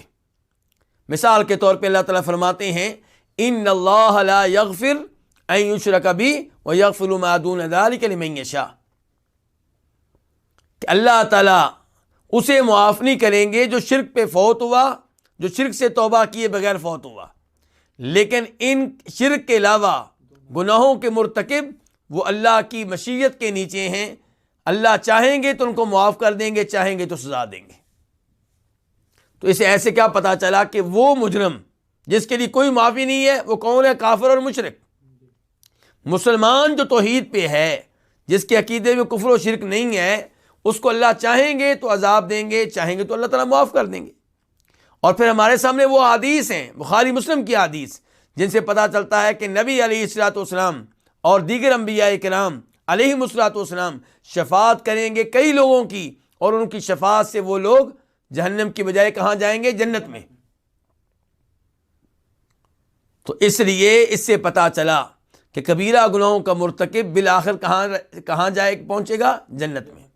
مثال کے طور پہ اللہ تعالیٰ فرماتے ہیں ان اللہ لا یغفر ان یشرک بہ ویغفر ما دون ذلک لمن یشاء، کہ اللہ تعالیٰ اسے معاف نہیں کریں گے جو شرک پہ فوت ہوا، جو شرک سے توبہ کیے بغیر فوت ہوا، لیکن ان شرک کے علاوہ گناہوں کے مرتکب وہ اللہ کی مشیت کے نیچے ہیں، اللہ چاہیں گے تو ان کو معاف کر دیں گے، چاہیں گے تو سزا دیں گے۔ تو اسے ایسے کیا پتا چلا کہ وہ مجرم جس کے لیے کوئی معافی نہیں ہے وہ کون ہے؟ کافر اور مشرک۔ مسلمان جو توحید پہ ہے، جس کے عقیدے میں کفر و شرک نہیں ہے، اس کو اللہ چاہیں گے تو عذاب دیں گے، چاہیں گے تو اللہ تعالیٰ معاف کر دیں گے۔ اور پھر ہمارے سامنے وہ حدیث ہیں، بخاری مسلم کی حدیث، جن سے پتہ چلتا ہے کہ نبی علیہ الصلوۃ والسلام اور دیگر انبیاء کرام علیہم الصلوۃ والسلام شفاعت کریں گے کئی لوگوں کی، اور ان کی شفاعت سے وہ لوگ جہنم کی بجائے کہاں جائیں گے؟ جنت میں۔ تو اس لیے اس سے پتہ چلا کہ کبیرہ گناہوں کا مرتکب بالآخر کہاں جائے پہنچے گا؟ جنت میں۔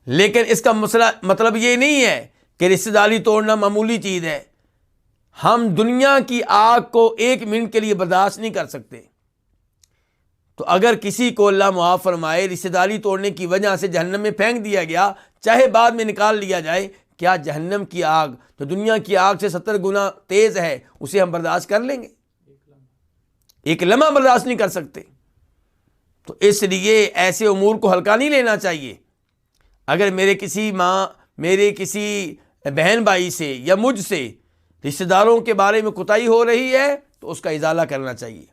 لیکن اس کا مسئلہ مطلب یہ نہیں ہے کہ رشتہ داری توڑنا معمولی چیز ہے۔ ہم دنیا کی آگ کو ایک منٹ کے لیے برداشت نہیں کر سکتے، تو اگر کسی کو اللہ معاف فرمائے رشتہ داری توڑنے کی وجہ سے جہنم میں پھینک دیا گیا، چاہے بعد میں نکال لیا جائے، کیا جہنم کی آگ جو دنیا کی آگ سے 70 گنا تیز ہے اسے ہم برداشت کر لیں گے؟ ایک لمحہ برداشت نہیں کر سکتے۔ تو اس لیے ایسے امور کو ہلکا نہیں لینا چاہیے۔ اگر میرے کسی ماں، میرے کسی بہن بھائی سے یا مجھ سے رشتہ داروں کے بارے میں کوتاہی ہو رہی ہے تو اس کا ازالہ کرنا چاہیے،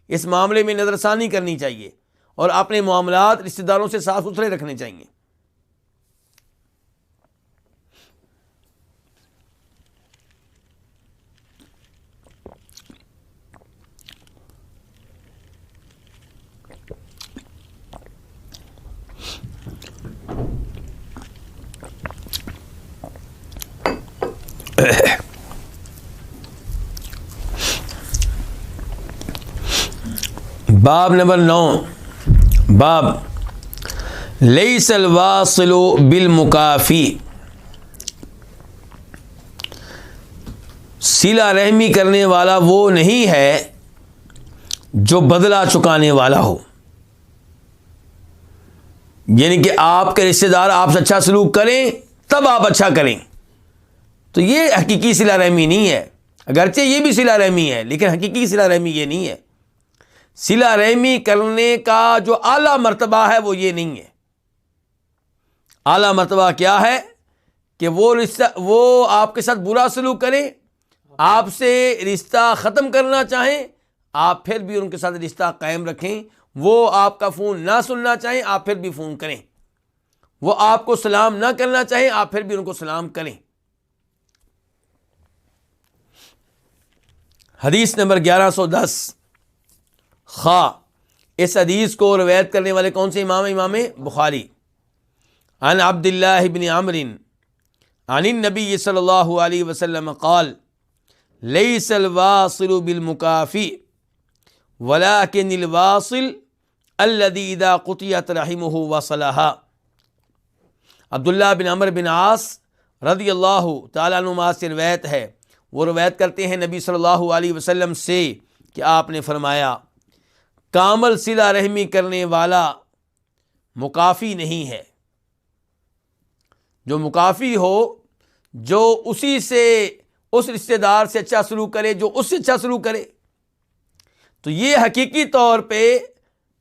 اس معاملے میں نظر ثانی کرنی چاہیے، اور اپنے معاملات رشتہ داروں سے صاف ستھرے رکھنے چاہیے۔ باب نمبر 9، باب لیس الواصل بالمکافی، صلہ رحمی کرنے والا وہ نہیں ہے جو بدلہ چکانے والا ہو۔ یعنی کہ آپ کے رشتہ دار آپ سے اچھا سلوک کریں تب آپ اچھا کریں، تو یہ حقیقی صلہ رحمی نہیں ہے۔ اگرچہ یہ بھی صلہ رحمی ہے لیکن حقیقی صلہ رحمی یہ نہیں ہے۔ صلہ رحمی کرنے کا جو اعلیٰ مرتبہ ہے وہ یہ نہیں ہے۔ اعلیٰ مرتبہ کیا ہے؟ کہ وہ آپ کے ساتھ برا سلوک کریں، آپ سے رشتہ ختم کرنا چاہیں، آپ پھر بھی ان کے ساتھ رشتہ قائم رکھیں۔ وہ آپ کا فون نہ سننا چاہیں، آپ پھر بھی فون کریں۔ وہ آپ کو سلام نہ کرنا چاہیں، آپ پھر بھی ان کو سلام کریں۔ حدیث نمبر 1110 خا، اس حدیث کو روایت کرنے والے کون سے امام؟ امام بخاری۔ عن عبداللہ بن عمرو عن النبی صلی اللہ علیہ وسلم قال لیس الواصل بالمکافی ولكن الواصل الذي اذا قطعت رحمه وصلها۔ عبداللہ بن عمرو بن عاص رضی اللہ تعالیٰ عنہما سے روایت ہے، وہ روایت کرتے ہیں نبی صلی اللہ علیہ وسلم سے کہ آپ نے فرمایا کامل صلہ رحمی کرنے والا مکافی نہیں ہے۔ جو مکافی ہو، جو اسی سے، اس رشتہ دار سے اچھا سلوک کرے جو اس سے اچھا سلوک کرے، تو یہ حقیقی طور پہ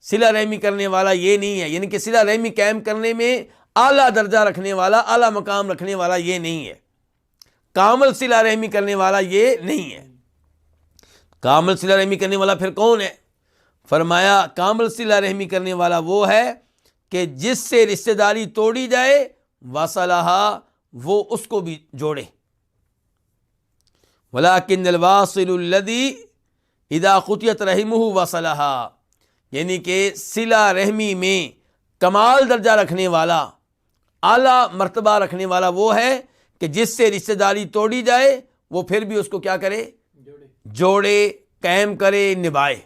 صلہ رحمی کرنے والا یہ نہیں ہے۔ یعنی کہ صلہ رحمی قائم کرنے میں اعلیٰ درجہ رکھنے والا، اعلیٰ مقام رکھنے والا یہ نہیں ہے۔ کامل صلہ رحمی کرنے والا یہ نہیں ہے۔ کامل صلہ رحمی کرنے والا پھر کون ہے؟ فرمایا کامل صلہ رحمی کرنے والا وہ ہے کہ جس سے رشتہ داری توڑی جائے وصلہا، وہ اس کو بھی جوڑے۔ ولیکن الواصل الذی اذا قطعت رحمہ وصلہا، یعنی کہ صلہ رحمی میں کمال درجہ رکھنے والا، اعلیٰ مرتبہ رکھنے والا وہ ہے کہ جس سے رشتہ داری توڑی جائے وہ پھر بھی اس کو کیا کرے؟ جوڑے، قائم کرے، نبھائے۔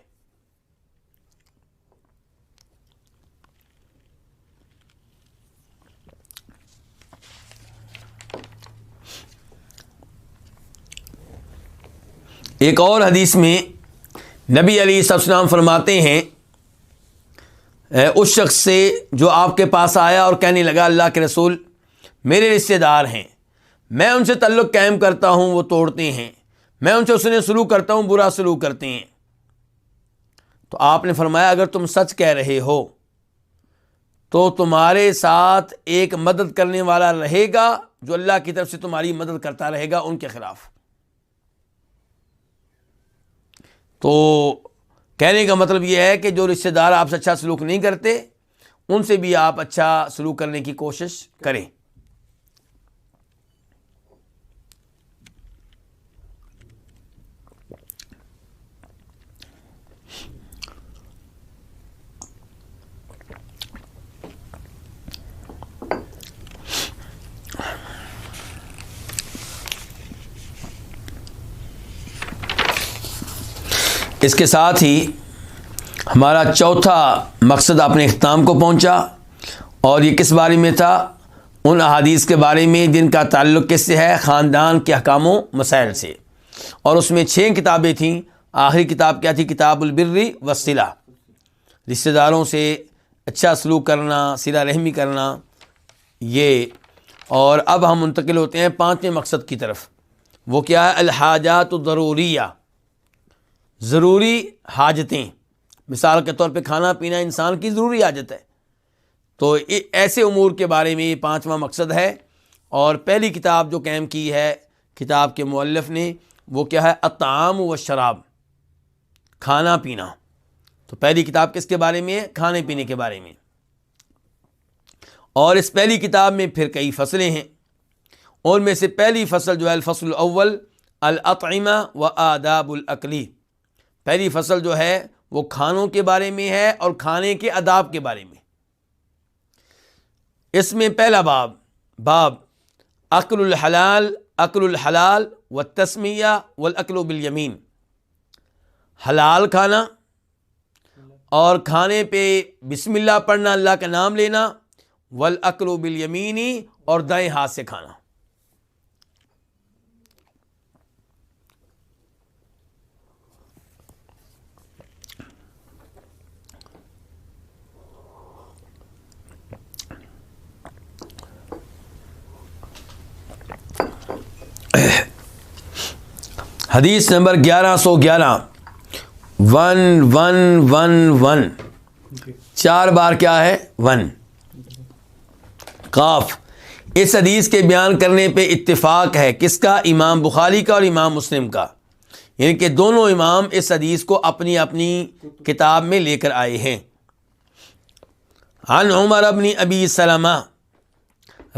ایک اور حدیث میں نبی علیہ السلام فرماتے ہیں اس شخص سے جو آپ کے پاس آیا اور کہنے لگا اللہ کے رسول میرے رشتہ دار ہیں، میں ان سے تعلق قائم کرتا ہوں وہ توڑتے ہیں، میں ان سے حسن سلوک کرتا ہوں برا سلوک کرتے ہیں۔ تو آپ نے فرمایا اگر تم سچ کہہ رہے ہو تو تمہارے ساتھ ایک مدد کرنے والا رہے گا جو اللہ کی طرف سے تمہاری مدد کرتا رہے گا ان کے خلاف۔ تو کہنے کا مطلب یہ ہے کہ جو رشتہ دار آپ سے اچھا سلوک نہیں کرتے ان سے بھی آپ اچھا سلوک کرنے کی کوشش کریں۔ اس کے ساتھ ہی ہمارا چوتھا مقصد اپنے اختتام کو پہنچا، اور یہ کس بارے میں تھا؟ ان احادیث کے بارے میں جن کا تعلق کس سے ہے؟ خاندان کے احکام و مسائل سے، اور اس میں 6 کتابیں تھیں۔ آخری کتاب کیا تھی؟ کتاب البر والصلہ، رشتہ داروں سے اچھا سلوک کرنا، صلہ رحمی کرنا، یہ۔ اور اب ہم منتقل ہوتے ہیں 5ویں مقصد کی طرف، وہ کیا ہے؟ الحاجات الضروریہ، ضروری حاجتیں۔ مثال کے طور پہ کھانا پینا انسان کی ضروری حاجت ہے، تو ایسے امور کے بارے میں یہ 5واں مقصد ہے۔ اور پہلی کتاب جو قائم کی ہے کتاب کے مؤلف نے وہ کیا ہے؟ الطعام والشراب، کھانا پینا۔ تو پہلی کتاب کس کے بارے میں ہے؟ کھانے پینے کے بارے میں۔ اور اس پہلی کتاب میں پھر کئی فصلیں ہیں، ان میں سے پہلی فصل جو ہے الفصل الاول الاطعمہ وآداب الاکل، پہلی فصل جو ہے وہ کھانوں کے بارے میں ہے اور کھانے کے آداب کے بارے میں۔ اس میں پہلا باب اکل الحلال والتسمیہ والاکل بالیمین، حلال کھانا اور کھانے پہ بسم اللہ پڑھنا، اللہ کا نام لینا، والاکل بالیمین، اور دائیں ہاتھ سے کھانا۔ حدیث نمبر 1111 1111 4 بار کیا ہے؟ 1 قاف۔ اس حدیث کے بیان کرنے پہ اتفاق ہے کس کا؟ امام بخاری کا اور امام مسلم کا، یعنی کہ دونوں امام اس حدیث کو اپنی اپنی کتاب میں لے کر آئے ہیں۔ عن عمر بن ابی سلمہ،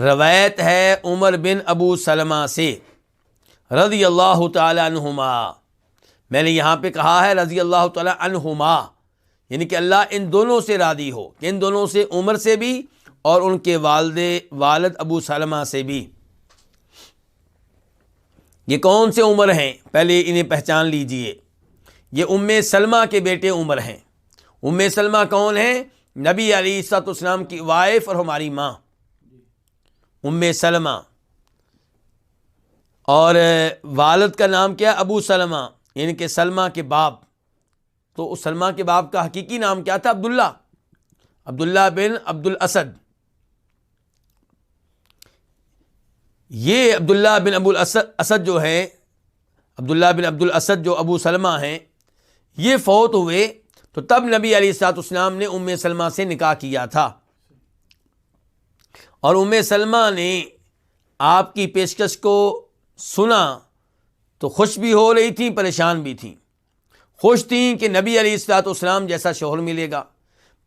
روایت ہے عمر بن ابو سلمہ سے، رضی اللہ تعالی عنہما، میں نے یہاں پہ کہا ہے رضی اللہ تعالی عنہما، یعنی کہ اللہ ان دونوں سے راضی ہو، ان دونوں سے، عمر سے بھی اور ان کے والد ابو سلمہ سے بھی۔ یہ کون سے عمر ہیں؟ پہلے انہیں پہچان لیجئے، یہ ام سلمہ کے بیٹے عمر ہیں۔ ام سلمہ کون ہیں؟ نبی علیہ الصلوۃ والسلام کی وائف اور ہماری ماں ام سلمہ، اور والد کا نام کیا؟ ابو سلمہ، یعنی کہ سلمہ کے باپ۔ تو اس سلمہ کے باپ کا حقیقی نام کیا تھا؟ عبداللہ بن عبد الاسد۔ یہ عبداللہ بن ابو الاسد جو ہے، عبداللہ بن عبد الاسد جو ابو سلمہ ہیں، یہ فوت ہوئے تو تب نبی علیہ الصلوۃ والسلام نے ام سلمہ سے نکاح کیا تھا، اور ام سلمہ نے آپ کی پیشکش کو سنا تو خوش بھی ہو رہی تھی، پریشان بھی تھی۔ خوش تھیں کہ نبی علیہ الصلوۃ والسلام جیسا شوہر ملے گا،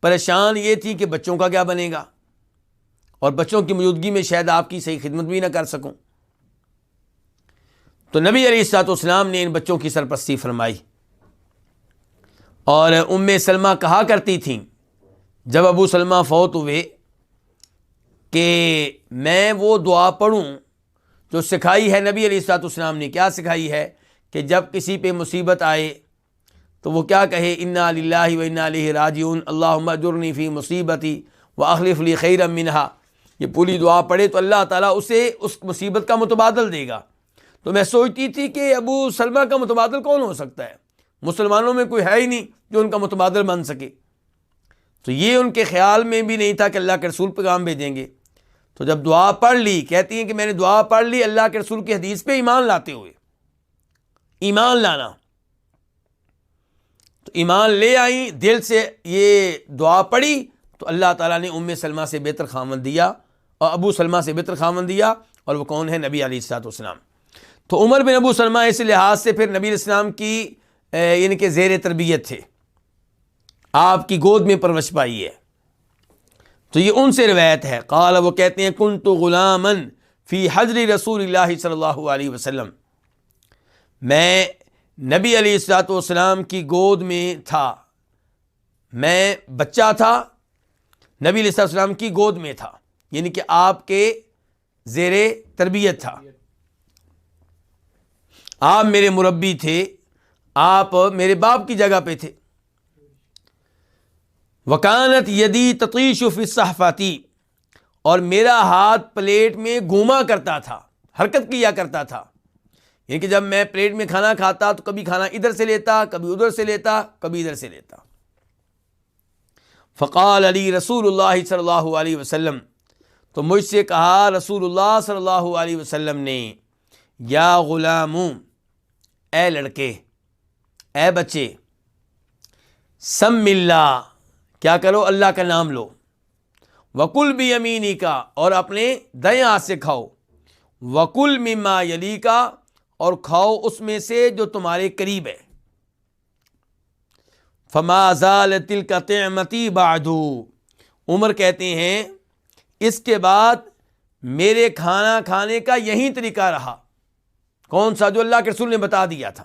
پریشان یہ تھی کہ بچوں کا کیا بنے گا، اور بچوں کی موجودگی میں شاید آپ کی صحیح خدمت بھی نہ کر سکوں۔ تو نبی علیہ الصلوۃ والسلام نے ان بچوں کی سرپرستی فرمائی۔ اور ام سلمہ کہا کرتی تھیں جب ابو سلمہ فوت ہوئے کہ میں وہ دعا پڑھوں جو سکھائی ہے نبی علیہ الصلوۃ والسلام نے۔ کیا سکھائی ہے؟ کہ جب کسی پہ مصیبت آئے تو وہ کیا کہے، انا للہ و انا الیہ راجعون، اللہم اجرنی فی مصیبتی واخلف لی خیرا منہا۔ یہ پوری دعا پڑھے تو اللہ تعالیٰ اسے اس مصیبت کا متبادل دے گا۔ تو میں سوچتی تھی کہ ابو سلمہ کا متبادل کون ہو سکتا ہے، مسلمانوں میں کوئی ہے ہی نہیں جو ان کا متبادل بن سکے۔ تو یہ ان کے خیال میں بھی نہیں تھا کہ اللہ کے رسول پیغام بھیجیں گے۔ تو جب دعا پڑھ لی، کہتی ہیں کہ میں نے دعا پڑھ لی اللہ کے رسول کی حدیث پہ ایمان لاتے ہوئے، ایمان لانا، تو ایمان لے آئیں، دل سے یہ دعا پڑھی تو اللہ تعالیٰ نے ام سلمہ سے بہتر خاوند دیا اور ابو سلمہ سے بہتر خاوند دیا، اور وہ کون ہے؟ نبی علیہ الصلوۃ والسلام۔ تو عمر بن ابو سلمہ اس لحاظ سے پھر نبی علیہ السلام کی یعنی کہ زیر تربیت تھے، آپ کی گود میں پرورش پائی ہے۔ تو یہ ان سے روایت ہے۔ قال، وہ کہتے ہیں کنت غلاما فی حجر رسول اللہ صلی اللہ علیہ وسلم، میں نبی علیہ الصلوۃ والسلام کی گود میں تھا، میں بچہ تھا، نبی علیہ الصلوۃ والسلام کی گود میں تھا، یعنی کہ آپ کے زیر تربیت تھا، آپ میرے مربی تھے، آپ میرے باپ کی جگہ پہ تھے۔ وکانت یدی تطیش فی الصحفاتی، اور میرا ہاتھ پلیٹ میں گھوما کرتا تھا، حرکت کیا کرتا تھا، یعنی کہ جب میں پلیٹ میں کھانا کھاتا تو کبھی کھانا ادھر سے لیتا، کبھی ادھر سے لیتا، کبھی ادھر سے لیتا۔ فقال علی رسول اللہ صلی اللہ علیہ وسلم، تو مجھ سے کہا رسول اللہ صلی اللہ علیہ وسلم نے، یا غلام، اے لڑکے، اے بچے، سم اللہ، کیا کرو؟ اللہ کا نام لو، وکل بیمینی کا، اور اپنے دائیں ہاتھ سے کھاؤ، وکل مما یلی کا، اور کھاؤ اس میں سے جو تمہارے قریب ہے۔ فما زالت تلک طعمتی بعد، عمر کہتے ہیں اس کے بعد میرے کھانا کھانے کا یہی طریقہ رہا۔ کون سا؟ جو اللہ کے رسول نے بتا دیا تھا۔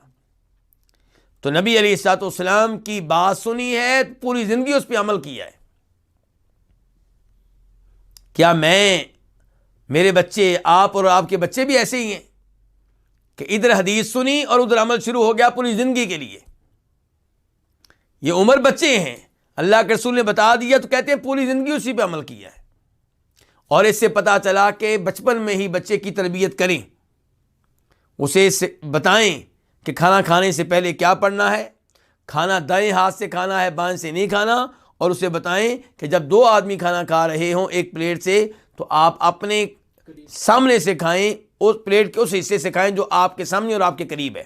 تو نبی علیہ الصلوۃ والسلام کی بات سنی ہے، پوری زندگی اس پہ عمل کیا ہے۔ کیا میرے بچے، آپ اور آپ کے بچے بھی ایسے ہی ہیں کہ ادھر حدیث سنی اور ادھر عمل شروع ہو گیا پوری زندگی کے لیے؟ یہ عمر بچے ہیں، اللہ کے رسول نے بتا دیا تو کہتے ہیں پوری زندگی اسی پہ عمل کیا ہے۔ اور اس سے پتہ چلا کہ بچپن میں ہی بچے کی تربیت کریں، اسے بتائیں کہ کھانا کھانے سے پہلے کیا پڑھنا ہے، کھانا دائیں ہاتھ سے کھانا ہے، بائیں سے نہیں کھانا، اور اسے بتائیں کہ جب دو آدمی کھانا کھا رہے ہوں ایک پلیٹ سے تو آپ اپنے سامنے سے کھائیں، اس پلیٹ کے اس حصے سے کھائیں جو آپ کے سامنے اور آپ کے قریب ہے،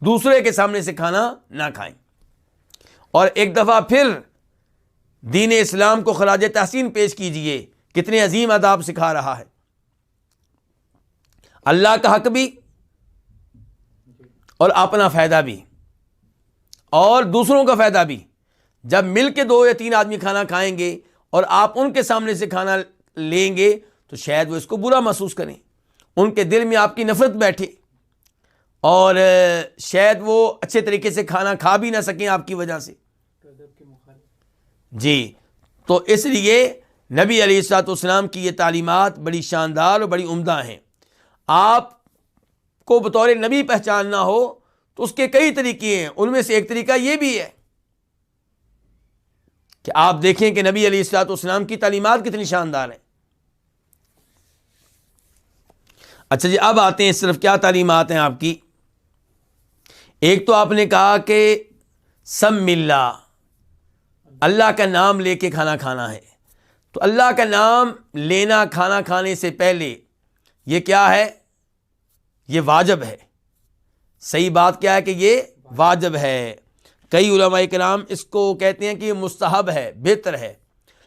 دوسرے کے سامنے سے کھانا نہ کھائیں۔ اور ایک دفعہ پھر دین اسلام کو خراج تحسین پیش کیجئے، کتنے عظیم آداب سکھا رہا ہے۔ اللہ کا حق بھی اور اپنا فائدہ بھی اور دوسروں کا فائدہ بھی۔ جب مل کے 2 یا 3 آدمی کھانا کھائیں گے اور آپ ان کے سامنے سے کھانا لیں گے تو شاید وہ اس کو برا محسوس کریں، ان کے دل میں آپ کی نفرت بیٹھے، اور شاید وہ اچھے طریقے سے کھانا کھا بھی نہ سکیں آپ کی وجہ سے۔ جی، تو اس لیے نبی علیہ الصلوۃ والسلام کی یہ تعلیمات بڑی شاندار اور بڑی عمدہ ہیں۔ آپ کو بطور نبی پہچاننا ہو تو اس کے کئی طریقے ہیں، ان میں سے ایک طریقہ یہ بھی ہے کہ آپ دیکھیں کہ نبی علیہ الصلوۃ والسلام کی تعلیمات کتنی شاندار ہیں۔ اچھا جی، اب آتے ہیں صرف کیا تعلیمات ہیں آپ کی۔ ایک تو آپ نے کہا کہ سم اللہ، اللہ کا نام لے کے کھانا کھانا ہے۔ تو اللہ کا نام لینا کھانا کھانے سے پہلے یہ کیا ہے؟ یہ واجب ہے۔ صحیح بات کیا ہے کہ یہ واجب ہے۔ کئی علماء کرام اس کو کہتے ہیں کہ یہ مستحب ہے، بہتر ہے،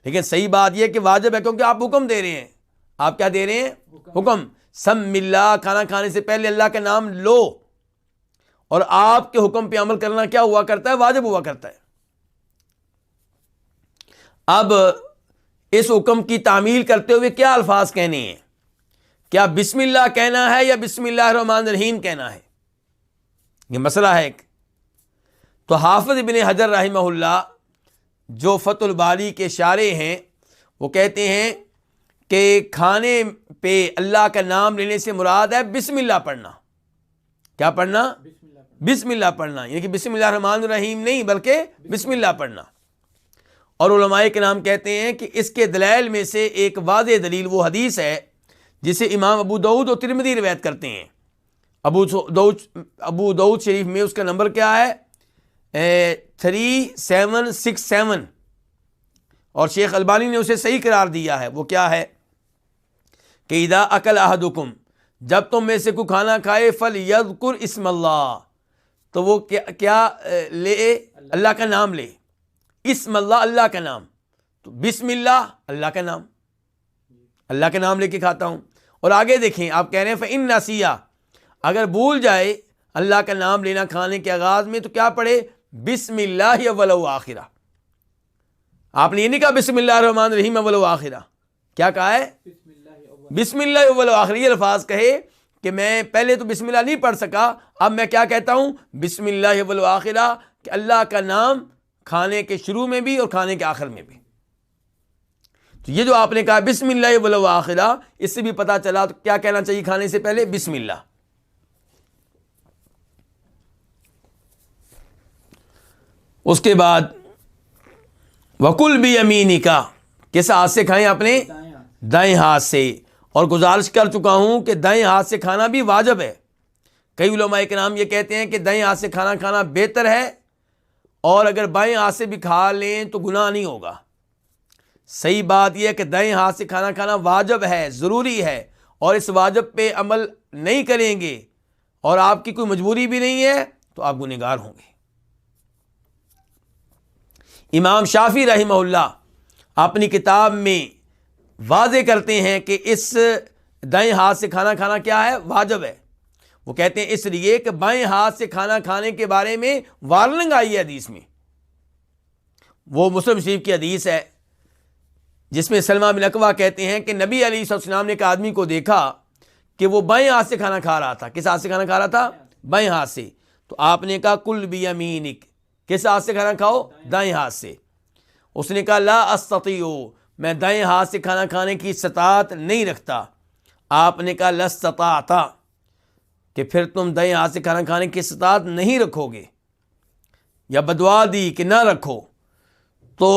لیکن صحیح بات یہ کہ واجب ہے، کیونکہ آپ حکم دے رہے ہیں۔ آپ کیا دے رہے ہیں؟ حکم۔ سم اللہ، کھانا کھانے سے پہلے اللہ کا نام لو، اور آپ کے حکم پہ عمل کرنا کیا ہوا کرتا ہے؟ واجب ہوا کرتا ہے۔ اب اس حکم کی تعمیل کرتے ہوئے کیا الفاظ کہنے ہیں؟ کیا بسم اللہ کہنا ہے یا بسم اللہ الرحمن الرحیم کہنا ہے؟ یہ مسئلہ ہے ایک۔ تو حافظ ابن حجر رحمہ اللہ جو فتح الباری کے شارح ہیں وہ کہتے ہیں کہ کھانے پہ اللہ کا نام لینے سے مراد ہے بسم اللہ پڑھنا۔ کیا پڑھنا؟ بسم اللہ پڑھنا، یعنی کہ بسم اللہ الرحمن الرحیم نہیں بلکہ بسم اللہ پڑھنا۔ اور علماء کرام کہتے ہیں کہ اس کے دلائل میں سے ایک واضح دلیل وہ حدیث ہے جسے امام ابو داؤد اور ترمذی روایت کرتے ہیں۔ ابو داؤد شریف میں اس کا نمبر کیا ہے؟ 3767، اور شیخ البانی نے اسے صحیح قرار دیا ہے۔ وہ کیا ہے کہ اذا اکل احدکم، جب تم میں سے کوئی کھانا کھائے، فلیذکر اسم اللہ، تو وہ کیا لے؟ اللہ کا نام لے۔ اسم اللہ، اللہ کا نام، تو بسم اللہ اللہ کا نام، اللہ کا نام لے کے کھاتا ہوں۔ اور آگے دیکھیں، آپ کہہ رہے ہیں فإن نسیہ، اگر بھول جائے اللہ کا نام لینا کھانے کے آغاز میں تو کیا پڑھے؟ بسم اللہ اول و آخرہ۔ آپ نے یہ نہیں کہا بسم اللہ الرحمن الرحیم اول و آخرہ، کیا کہا ہے؟ بسم اللہ اول و آخرہ۔ یہ الفاظ کہے کہ میں پہلے تو بسم اللہ نہیں پڑھ سکا، اب میں کیا کہتا ہوں؟ بسم اللہ اول و آخرہ، کہ اللہ کا نام کھانے کے شروع میں بھی اور کھانے کے آخر میں بھی۔ تو یہ جو آپ نے کہا بسم اللہ اول و آخرہ، اس سے بھی پتہ چلا تو کیا کہنا چاہیے کھانے سے پہلے؟ بسم اللہ۔ اس کے بعد وَكُلْ بِيَمِينِكَ، کس ہاتھ سے کھائیں؟ اپنے دائیں ہاتھ سے۔ اور گزارش کر چکا ہوں کہ دائیں ہاتھ سے کھانا بھی واجب ہے۔ کئی علماء کرام یہ کہتے ہیں کہ دائیں ہاتھ سے کھانا کھانا بہتر ہے، اور اگر بائیں ہاتھ سے بھی کھا لیں تو گناہ نہیں ہوگا۔ صحیح بات یہ ہے کہ دائیں ہاتھ سے کھانا کھانا واجب ہے، ضروری ہے، اور اس واجب پہ عمل نہیں کریں گے اور آپ کی کوئی مجبوری بھی نہیں ہے تو آپ گنہگار ہوں گے۔ امام شافعی رحمہ اللہ اپنی کتاب میں واضح کرتے ہیں کہ اس دائیں ہاتھ سے کھانا کھانا کیا ہے؟ واجب ہے۔ وہ کہتے ہیں اس لیے کہ بائیں ہاتھ سے کھانا کھانے کے بارے میں وارننگ آئی ہے حدیث میں۔ وہ مسلم شریف کی حدیث ہے جس میں سلمہ بن اکوع کہتے ہیں کہ نبی علیہ السلام نے ایک آدمی کو دیکھا کہ وہ بائیں ہاتھ سے کھانا کھا رہا تھا۔ کس ہاتھ سے کھانا کھا رہا تھا؟ بائیں ہاتھ سے۔ تو آپ نے کہا کل بیمینک، کس ہاتھ سے کھانا کھاؤ؟ دائیں ہاتھ سے۔ اس نے کہا لا استطیع، میں دائیں ہاتھ سے کھانا کھانے کی استطاعت نہیں رکھتا۔ آپ نے کہا لاستطعت، کہ پھر تم دائیں ہاتھ سے کھانا کھانے کی استطاعت نہیں رکھو گے، یا بدعا دی کہ نہ رکھو۔ تو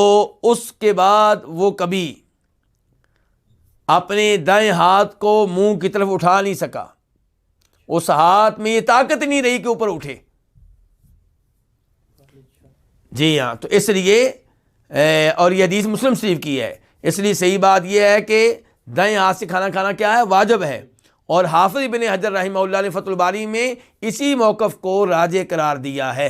اس کے بعد وہ کبھی اپنے دائیں ہاتھ کو منہ کی طرف اٹھا نہیں سکا، اس ہاتھ میں یہ طاقت نہیں رہی کہ اوپر اٹھے۔ جی ہاں، تو اس لیے اور یہ حدیث مسلم شریف کی ہے، اس لیے صحیح بات یہ ہے کہ دائیں ہاتھ سے کھانا کھانا کیا ہے؟ واجب ہے۔ اور حافظ ابن حجر رحمہ اللہ نے فتح الباری میں اسی موقف کو راجح قرار دیا ہے۔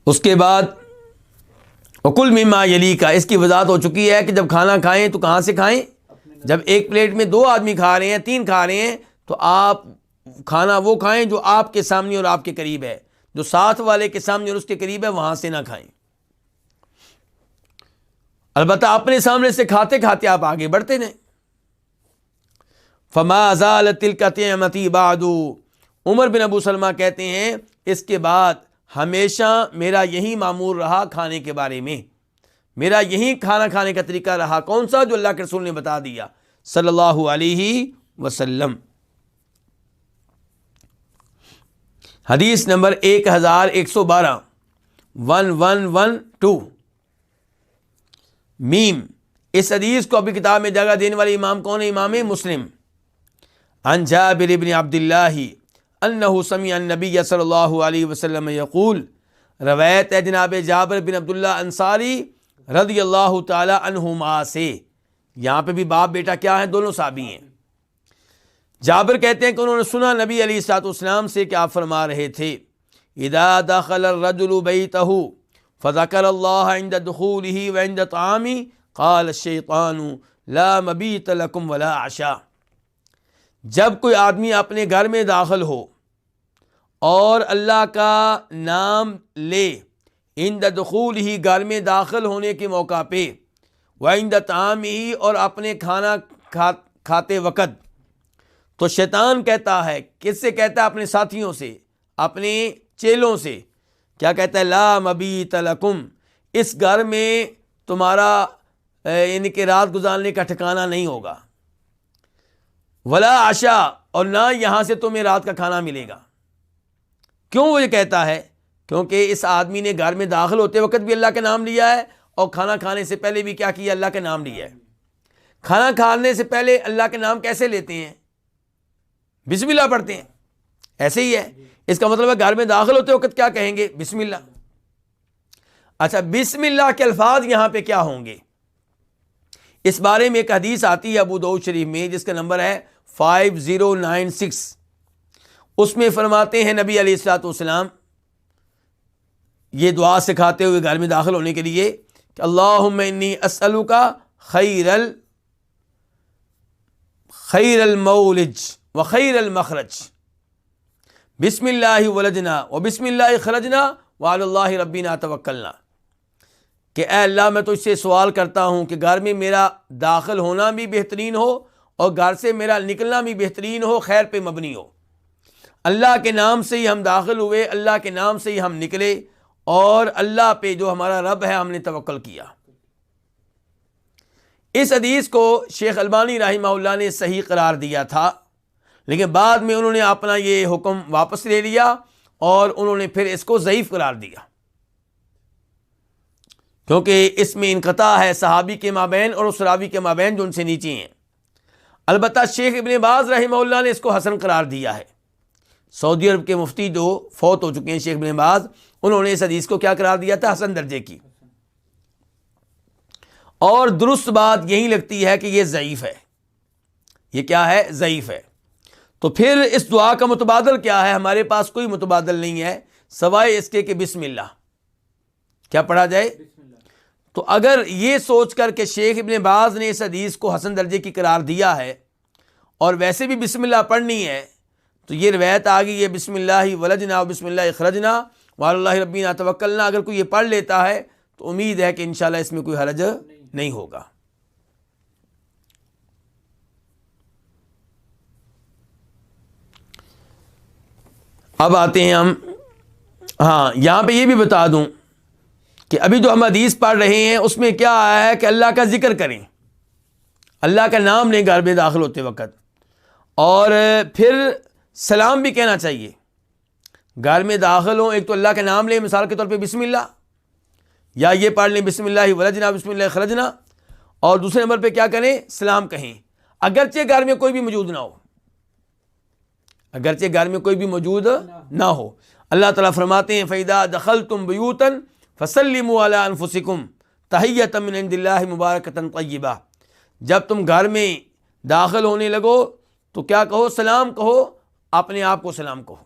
اس کے بعد وَكُلْ مِمَّا يَلِيكَ، اس کی وضاحت ہو چکی ہے کہ جب کھانا کھائیں تو کہاں سے کھائیں؟ جب ایک پلیٹ میں 2 آدمی کھا رہے ہیں، 3 کھا رہے ہیں، تو آپ کھانا وہ کھائیں جو آپ کے سامنے اور آپ کے قریب ہے، جو ساتھ والے کے سامنے اور اس کے قریب ہے وہاں سے نہ کھائیں۔ البتہ اپنے سامنے سے کھاتے کھاتے آپ آگے بڑھتے رہیں۔ فما زالت تلک طعمتی بعد، عمر بن ابو سلمہ کہتے ہیں اس کے بعد ہمیشہ میرا یہی معمول رہا کھانے کے بارے میں، میرا یہی کھانا کھانے کا طریقہ رہا۔ کون سا؟ جو اللہ کے رسول نے بتا دیا صلی اللہ علیہ وسلم۔ حدیث نمبر 1112 1112 میم۔ اس حدیث کو اپنی کتاب میں جگہ دینے والے امام کون ہے؟ امام مسلم۔ عن جابر بن عبد اللہ انہ سمع النبی صلی اللہ علیہ وسلم یقول، روایت ہے جناب جابر بن عبداللہ انصاری رضی اللہ تعالی عنہما سے۔ یہاں پہ بھی باپ بیٹا کیا ہیں؟ دونوں صحابی ہیں۔ جابر کہتے ہیں کہ انہوں نے سنا نبی علیہ الصلوۃ والسلام سے کہ آپ فرما رہے تھے اذا دخل الرجل بیتہ فذکر اللہ عند دخولہ وعند طعامہ قال الشیطان لا مبیت لکم ولا عشاء. جب کوئی آدمی اپنے گھر میں داخل ہو اور اللہ کا نام لے عند دخول ہی، گھر میں داخل ہونے کے موقع پہ، وعند طعام ہی، اور اپنے کھانا کھاتے وقت، تو شیطان کہتا ہے، کس سے کہتا ہے؟ اپنے ساتھیوں سے، اپنے چیلوں سے. کیا کہتا ہے؟ لا مبیت لکم، اس گھر میں تمہارا یعنی کہ رات گزارنے کا ٹھکانہ نہیں ہوگا، ولا عشاء، اور نہ یہاں سے تمہیں رات کا کھانا ملے گا. کیوں وہ یہ کہتا ہے؟ کیونکہ اس آدمی نے گھر میں داخل ہوتے وقت بھی اللہ کا نام لیا ہے، اور کھانا کھانے سے پہلے بھی کیا کیا؟ اللہ کا نام لیا ہے. کھانا کھانے سے پہلے اللہ کے نام کیسے لیتے ہیں؟ بسم اللہ پڑھتے ہیں. ایسے ہی ہے. اس کا مطلب ہے گھر میں داخل ہوتے وقت کیا کہیں گے؟ بسم اللہ. اچھا، بسم اللہ کے الفاظ یہاں پہ کیا ہوں گے؟ اس بارے میں ایک حدیث آتی ہے ابو داؤد شریف میں، جس کا نمبر ہے 5096. اس میں فرماتے ہیں نبی علیہ الصلوۃ والسلام یہ دعا سکھاتے ہوئے گھر میں داخل ہونے کے لیے کہ اللہم انی اسألک خیر المولج و خیر المخرج، بسم اللہ ولجنا و بسم اللہ خرجنا وعلی اللہ ربنا توکلنا. کہ اے اللہ، میں تو اس سے سوال کرتا ہوں کہ گھر میں میرا داخل ہونا بھی بہترین ہو اور گھر سے میرا نکلنا بھی بہترین ہو، خیر پہ مبنی ہو. اللہ کے نام سے ہی ہم داخل ہوئے، اللہ کے نام سے ہی ہم نکلے، اور اللہ پہ جو ہمارا رب ہے ہم نے توکل کیا. اس حدیث کو شیخ البانی رحمہ اللہ نے صحیح قرار دیا تھا، لیکن بعد میں انہوں نے اپنا یہ حکم واپس لے لیا اور انہوں نے پھر اس کو ضعیف قرار دیا، کیونکہ اس میں انقطاع ہے صحابی کے مابین اور اس راوی کے مابین جو ان سے نیچے ہیں. البتہ شیخ ابن باز رحمہ اللہ نے اس کو حسن قرار دیا ہے. سعودی عرب کے مفتی جو فوت ہو چکے ہیں شیخ ابن باز، انہوں نے اس حدیث کو کیا قرار دیا تھا؟ حسن درجے کی. اور درست بات یہی لگتی ہے کہ یہ ضعیف ہے. یہ کیا ہے؟ ضعیف ہے. تو پھر اس دعا کا متبادل کیا ہے؟ ہمارے پاس کوئی متبادل نہیں ہے سوائے اس کے کہ بسم اللہ کیا پڑھا جائے. تو اگر یہ سوچ کر کہ شیخ ابن باز نے اس حدیث کو حسن درجے کی قرار دیا ہے اور ویسے بھی بسم اللہ پڑھنی ہے، تو یہ روایت آ گئی ہے بسم اللہ ولجنا و بسم اللہ خرجنا وعلی اللہ ربنا توکلنا. اگر کوئی یہ پڑھ لیتا ہے تو امید ہے کہ انشاءاللہ اس میں کوئی حرج نہیں ہوگا. اب آتے ہیں ہم، یہاں پہ یہ بھی بتا دوں کہ ابھی جو ہم حدیث پڑھ رہے ہیں اس میں کیا آیا ہے کہ اللہ کا ذکر کریں، اللہ کا نام لیں گھر میں داخل ہوتے وقت، اور پھر سلام بھی کہنا چاہیے. گھر میں داخل ہوں، ایک تو اللہ کا نام لیں، مثال کے طور پہ بسم اللہ، یا یہ پڑھ لیں بسم اللہ ولجنا بسم اللہ خرجنا، اور دوسرے نمبر پہ کیا کریں؟ سلام کہیں، اگرچہ گھر میں کوئی بھی موجود نہ ہو، اگرچہ گھر میں کوئی بھی موجود نہ ہو. اللہ تعالیٰ فرماتے ہیں فَإِذَا دَخَلْتُمْ بُيُوتًا فَسَلِّمُوا عَلَىٰ أَنفُسِكُمْ تَحِيَّةً مِّنْ عِندِ اللَّهِ مُبَارَكَةً طَيِّبَةً. جب تم گھر میں داخل ہونے لگو تو کیا کہو؟ سلام کہو، اپنے آپ کو سلام کہو.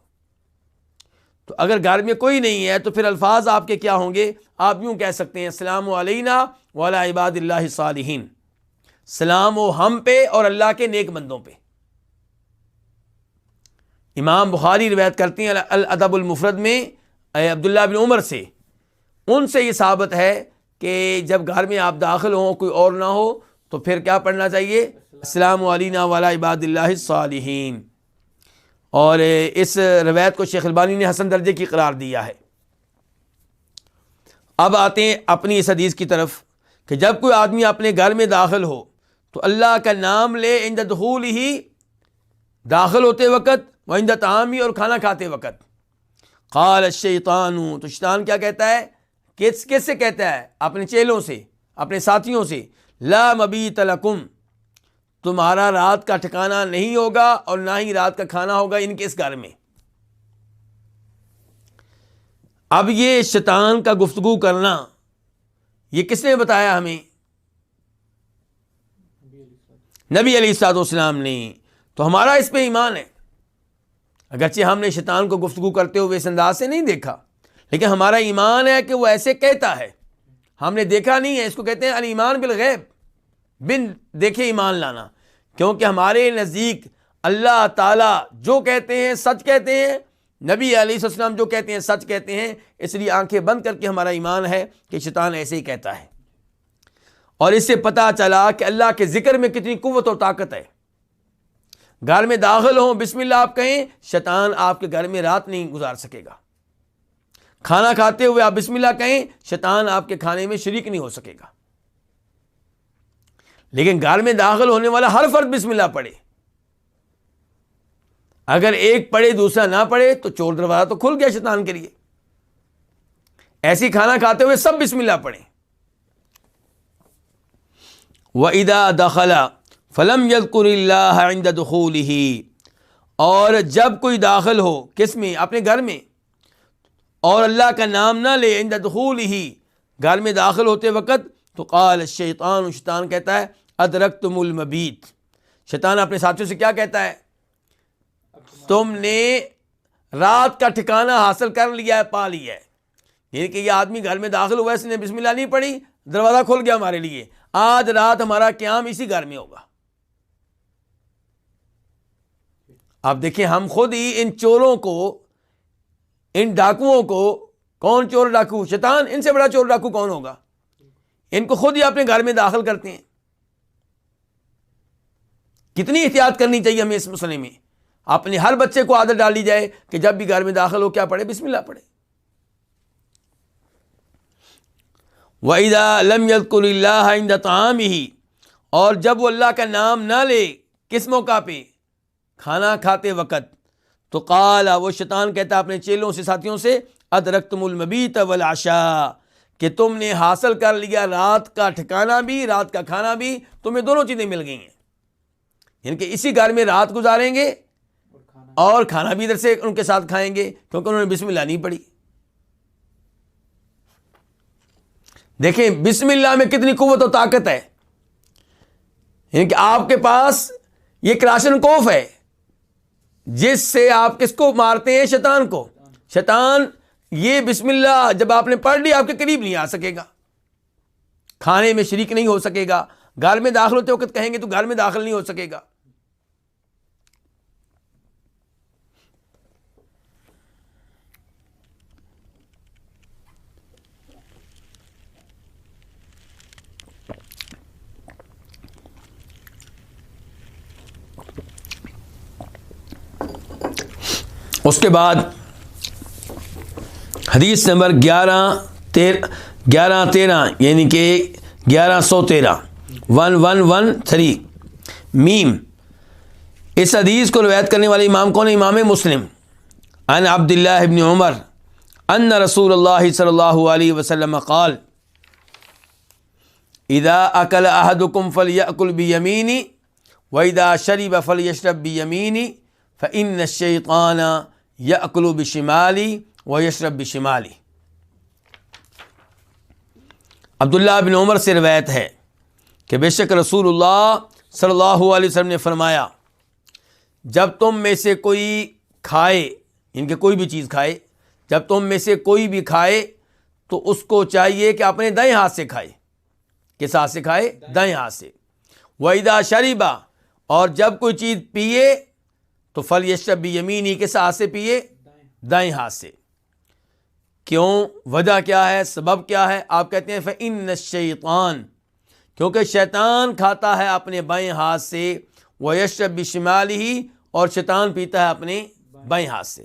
تو اگر گھر میں کوئی نہیں ہے تو پھر الفاظ آپ کے کیا ہوں گے؟ آپ یوں کہہ سکتے ہیں السلام علینا وعلی عباد اللہ الصالحین، سلام ہو ہم پہ اور اللہ کے نیک بندوں پہ. امام بخاری روایت کرتے ہیں الادب المفرد میں عبداللہ بن عمر سے، ان سے یہ ثابت ہے کہ جب گھر میں آپ داخل ہوں کوئی اور نہ ہو تو پھر کیا پڑھنا چاہیے؟ السلام علینا وعلی عباد اللہ الصالحین. اور اس روایت کو شیخ البانی نے حسن درجے کی قرار دیا ہے. اب آتے ہیں اپنی اس حدیث کی طرف کہ جب کوئی آدمی اپنے گھر میں داخل ہو تو اللہ کا نام لے عند دخول ہی، داخل ہوتے وقت، وعند طعامی، اور کھانا کھاتے وقت. قال الشیطان، تو شیطان کیا کہتا ہے؟ کس سے کہتا ہے؟ اپنے چیلوں سے، اپنے ساتھیوں سے، لا مبیت لکم، تمہارا رات کا ٹھکانہ نہیں ہوگا اور نہ ہی رات کا کھانا ہوگا ان کے اس گھر میں. اب یہ شیطان کا گفتگو کرنا یہ کس نے بتایا ہمیں؟ نبی علیہ الصلوۃ والسلام نے. تو ہمارا اس پہ ایمان ہے، اگرچہ ہم نے شیطان کو گفتگو کرتے ہوئے اس انداز سے نہیں دیکھا، لیکن ہمارا ایمان ہے کہ وہ ایسے کہتا ہے، ہم نے دیکھا نہیں ہے. اس کو کہتے ہیں الایمان بالغیب، بن دیکھے ایمان لانا، کیونکہ ہمارے نزدیک اللہ تعالیٰ جو کہتے ہیں سچ کہتے ہیں، نبی علیہ السلام جو کہتے ہیں سچ کہتے ہیں، اس لیے آنکھیں بند کر کے ہمارا ایمان ہے کہ شیطان ایسے ہی کہتا ہے۔ اور اس سے پتہ چلا کہ اللہ کے ذکر میں کتنی قوت اور طاقت ہے۔ گھر میں داخل ہوں بسم اللہ آپ کہیں، شیطان آپ کے گھر میں رات نہیں گزار سکے گا۔ کھانا کھاتے ہوئے آپ بسم اللہ کہیں، شیطان آپ کے کھانے میں شریک نہیں ہو سکے گا۔ لیکن گھر میں داخل ہونے والا ہر فرد بسم اللہ پڑھے، اگر ایک پڑھے دوسرا نہ پڑھے تو چور دروازہ تو کھل گیا شیطان کے لیے۔ ایسی کھانا کھاتے ہوئے سب بسم اللہ پڑھیں۔ وَإِذَا دَخَلَ فَلَمْ يَذْكُرِ اللَّهَ عِنْدَ دُخُولِهِ، اور جب کوئی داخل ہو کس میں؟ اپنے گھر میں، اور اللہ کا نام نہ لے، عند دخولہ، گھر میں داخل ہوتے وقت، تو قال الشیطان، شیطان کہتا ہے ادرکتم المبیت، شیطان اپنے ساتھیوں سے کیا کہتا ہے؟ تم نے رات کا ٹھکانہ حاصل کر لیا ہے، پا لیا ہے۔ یعنی کہ یہ آدمی گھر میں داخل ہوا ہے، اس نے بسم اللہ نہیں پڑھی، دروازہ کھل گیا ہمارے لیے، آج رات ہمارا قیام اسی گھر میں ہوگا۔ آپ دیکھیں ہم خود ہی ان چوروں کو، ان ڈاکوؤں کو، کون چور ڈاکو؟ شیطان، ان سے بڑا چور ڈاکو کون ہوگا؟ ان کو خود ہی اپنے گھر میں داخل کرتے ہیں۔ کتنی احتیاط کرنی چاہیے ہمیں اس مسئلے میں۔ اپنے ہر بچے کو عادت ڈالی جائے کہ جب بھی گھر میں داخل ہو کیا پڑھے؟ بسم اللہ پڑھے۔ وَإِذَا لَمْ يَذْكُرِ اللَّهَ عِنْدَ طَعَامِهِ، اور جب وہ اللہ کا نام نہ لے کس موقع پہ؟ کھانا کھاتے وقت، تو قال، وہ شیطان کہتا ہے اپنے چیلوں سے، ساتھیوں سے، ادرکتم المبیت والعشاء، کہ تم نے حاصل کر لیا رات کا ٹھکانہ بھی، رات کا کھانا بھی، تمہیں دونوں چیزیں مل گئی ہیں۔ یعنی کہ اسی گھر میں رات گزاریں گے اور کھانا بھی ادھر سے ان کے ساتھ کھائیں گے، کیونکہ انہوں نے بسم اللہ نہیں پڑھی۔ دیکھیں بسم اللہ میں کتنی قوت و طاقت ہے۔ یعنی کہ آپ کے پاس یہ کلاشن کوف ہے جس سے آپ کس کو مارتے ہیں؟ شیطان کو۔ شیطان یہ بسم اللہ جب آپ نے پڑھ لی آپ کے قریب نہیں آ سکے گا، کھانے میں شریک نہیں ہو سکے گا، گھر میں داخل ہوتے وقت کہیں گے تو گھر میں داخل نہیں ہو سکے گا۔ اس کے بعد حدیث نمبر 1113 یعنی کہ 1113 1113 میم، اس حدیث کو روایت کرنے والے امام کون ہے؟ امام مسلم۔ عن عبداللہ بن عمر ان رسول اللہ صلی اللہ علیہ وسلم قال اذا اکل احدکم فلیأکل بیمینی واذا شرب فلیشرب بیمینی فإن الشیطان یأکل بشمالی ویشرب بشمالی۔ عبداللہ بن عمر سے روایت ہے کہ بے شک رسول اللہ صلی اللہ علیہ وسلم نے فرمایا، جب تم میں سے کوئی کھائے، ان کے کوئی بھی چیز کھائے، جب تم میں سے کوئی بھی کھائے تو اس کو چاہیے کہ اپنے دائیں ہاتھ سے کھائے۔ کس ہاتھ سے کھائے؟ دائیں ہاتھ سے۔ وَإِذَا شَرِبَ، اور جب کوئی چیز پیے تو فَلْيَشْرَبْ بِيَمِينِهِ، کس ہاتھ سے پیے؟ دائیں ہاتھ سے۔ کیوں؟ وجہ کیا ہے؟ سبب کیا ہے؟ آپ کہتے ہیں فَإِنَّ الشَّيْطَانَ، کیونکہ شیطان کھاتا ہے اپنے بائیں ہاتھ سے، وَيَشْرَبْ بِشِمَالِهِ، اور شیطان پیتا ہے اپنے بائیں ہاتھ سے۔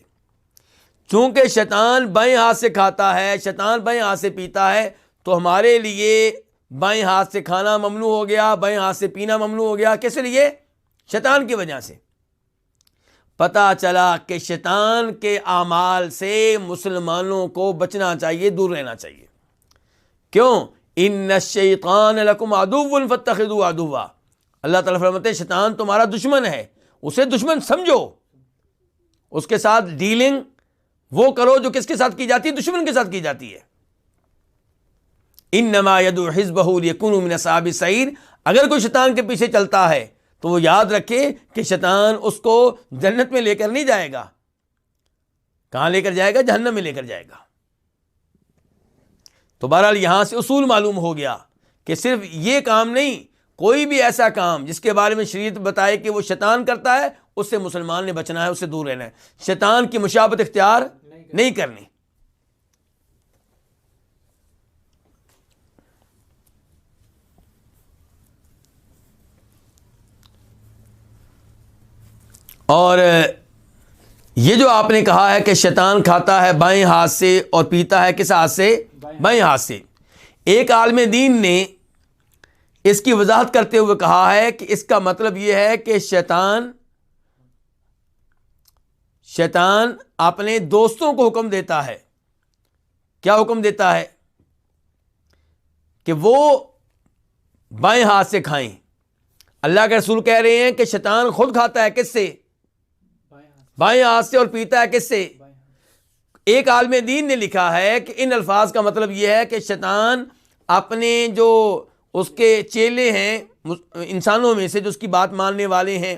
چونکہ شیطان بائیں ہاتھ سے کھاتا ہے، شیطان بائیں ہاتھ سے پیتا ہے، تو ہمارے لیے بائیں ہاتھ سے کھانا ممنوع ہو گیا، بائیں ہاتھ سے پینا ممنوع ہو گیا۔ کس لیے؟ شیطان کی وجہ سے۔ پتہ چلا کہ شیطان کے اعمال سے مسلمانوں کو بچنا چاہیے، دور رہنا چاہیے۔ کیوں؟ ان الشیطان لکم عدو فاتخذوه عدوا، اللہ تعالیٰ فرماتے ہیں شیطان تمہارا دشمن ہے، اسے دشمن سمجھو، اس کے ساتھ ڈیلنگ وہ کرو جو کس کے ساتھ کی جاتی ہے؟ دشمن کے ساتھ کی جاتی ہے۔ انما یدعو حزبہ لیکونوا من اصحاب السعیر، اگر کوئی شیطان کے پیچھے چلتا ہے تو وہ یاد رکھے کہ شیطان اس کو جنت میں لے کر نہیں جائے گا۔ کہاں لے کر جائے گا؟ جہنم میں لے کر جائے گا۔ تو بہرحال یہاں سے اصول معلوم ہو گیا کہ صرف یہ کام نہیں، کوئی بھی ایسا کام جس کے بارے میں شریعت بتائے کہ وہ شیطان کرتا ہے، اس سے مسلمان نے بچنا ہے، اس سے دور رہنا ہے، شیطان کی مشابہت اختیار نہیں کرنی۔ اور یہ جو آپ نے کہا ہے کہ شیطان کھاتا ہے بائیں ہاتھ سے اور پیتا ہے کس ہاتھ سے؟ بائیں ہاتھ سے۔ ایک عالم دین نے اس کی وضاحت کرتے ہوئے کہا ہے کہ اس کا مطلب یہ ہے کہ شیطان اپنے دوستوں کو حکم دیتا ہے۔ کیا حکم دیتا ہے؟ کہ وہ بائیں ہاتھ سے کھائیں۔ اللہ کے رسول کہہ رہے ہیں کہ شیطان خود کھاتا ہے کس سے؟ بائیں ہاتھ سے، اور پیتا ہے کس سے؟ ایک عالم دین نے لکھا ہے کہ ان الفاظ کا مطلب یہ ہے کہ شیطان اپنے جو اس کے چیلے ہیں انسانوں میں سے جو اس کی بات ماننے والے ہیں،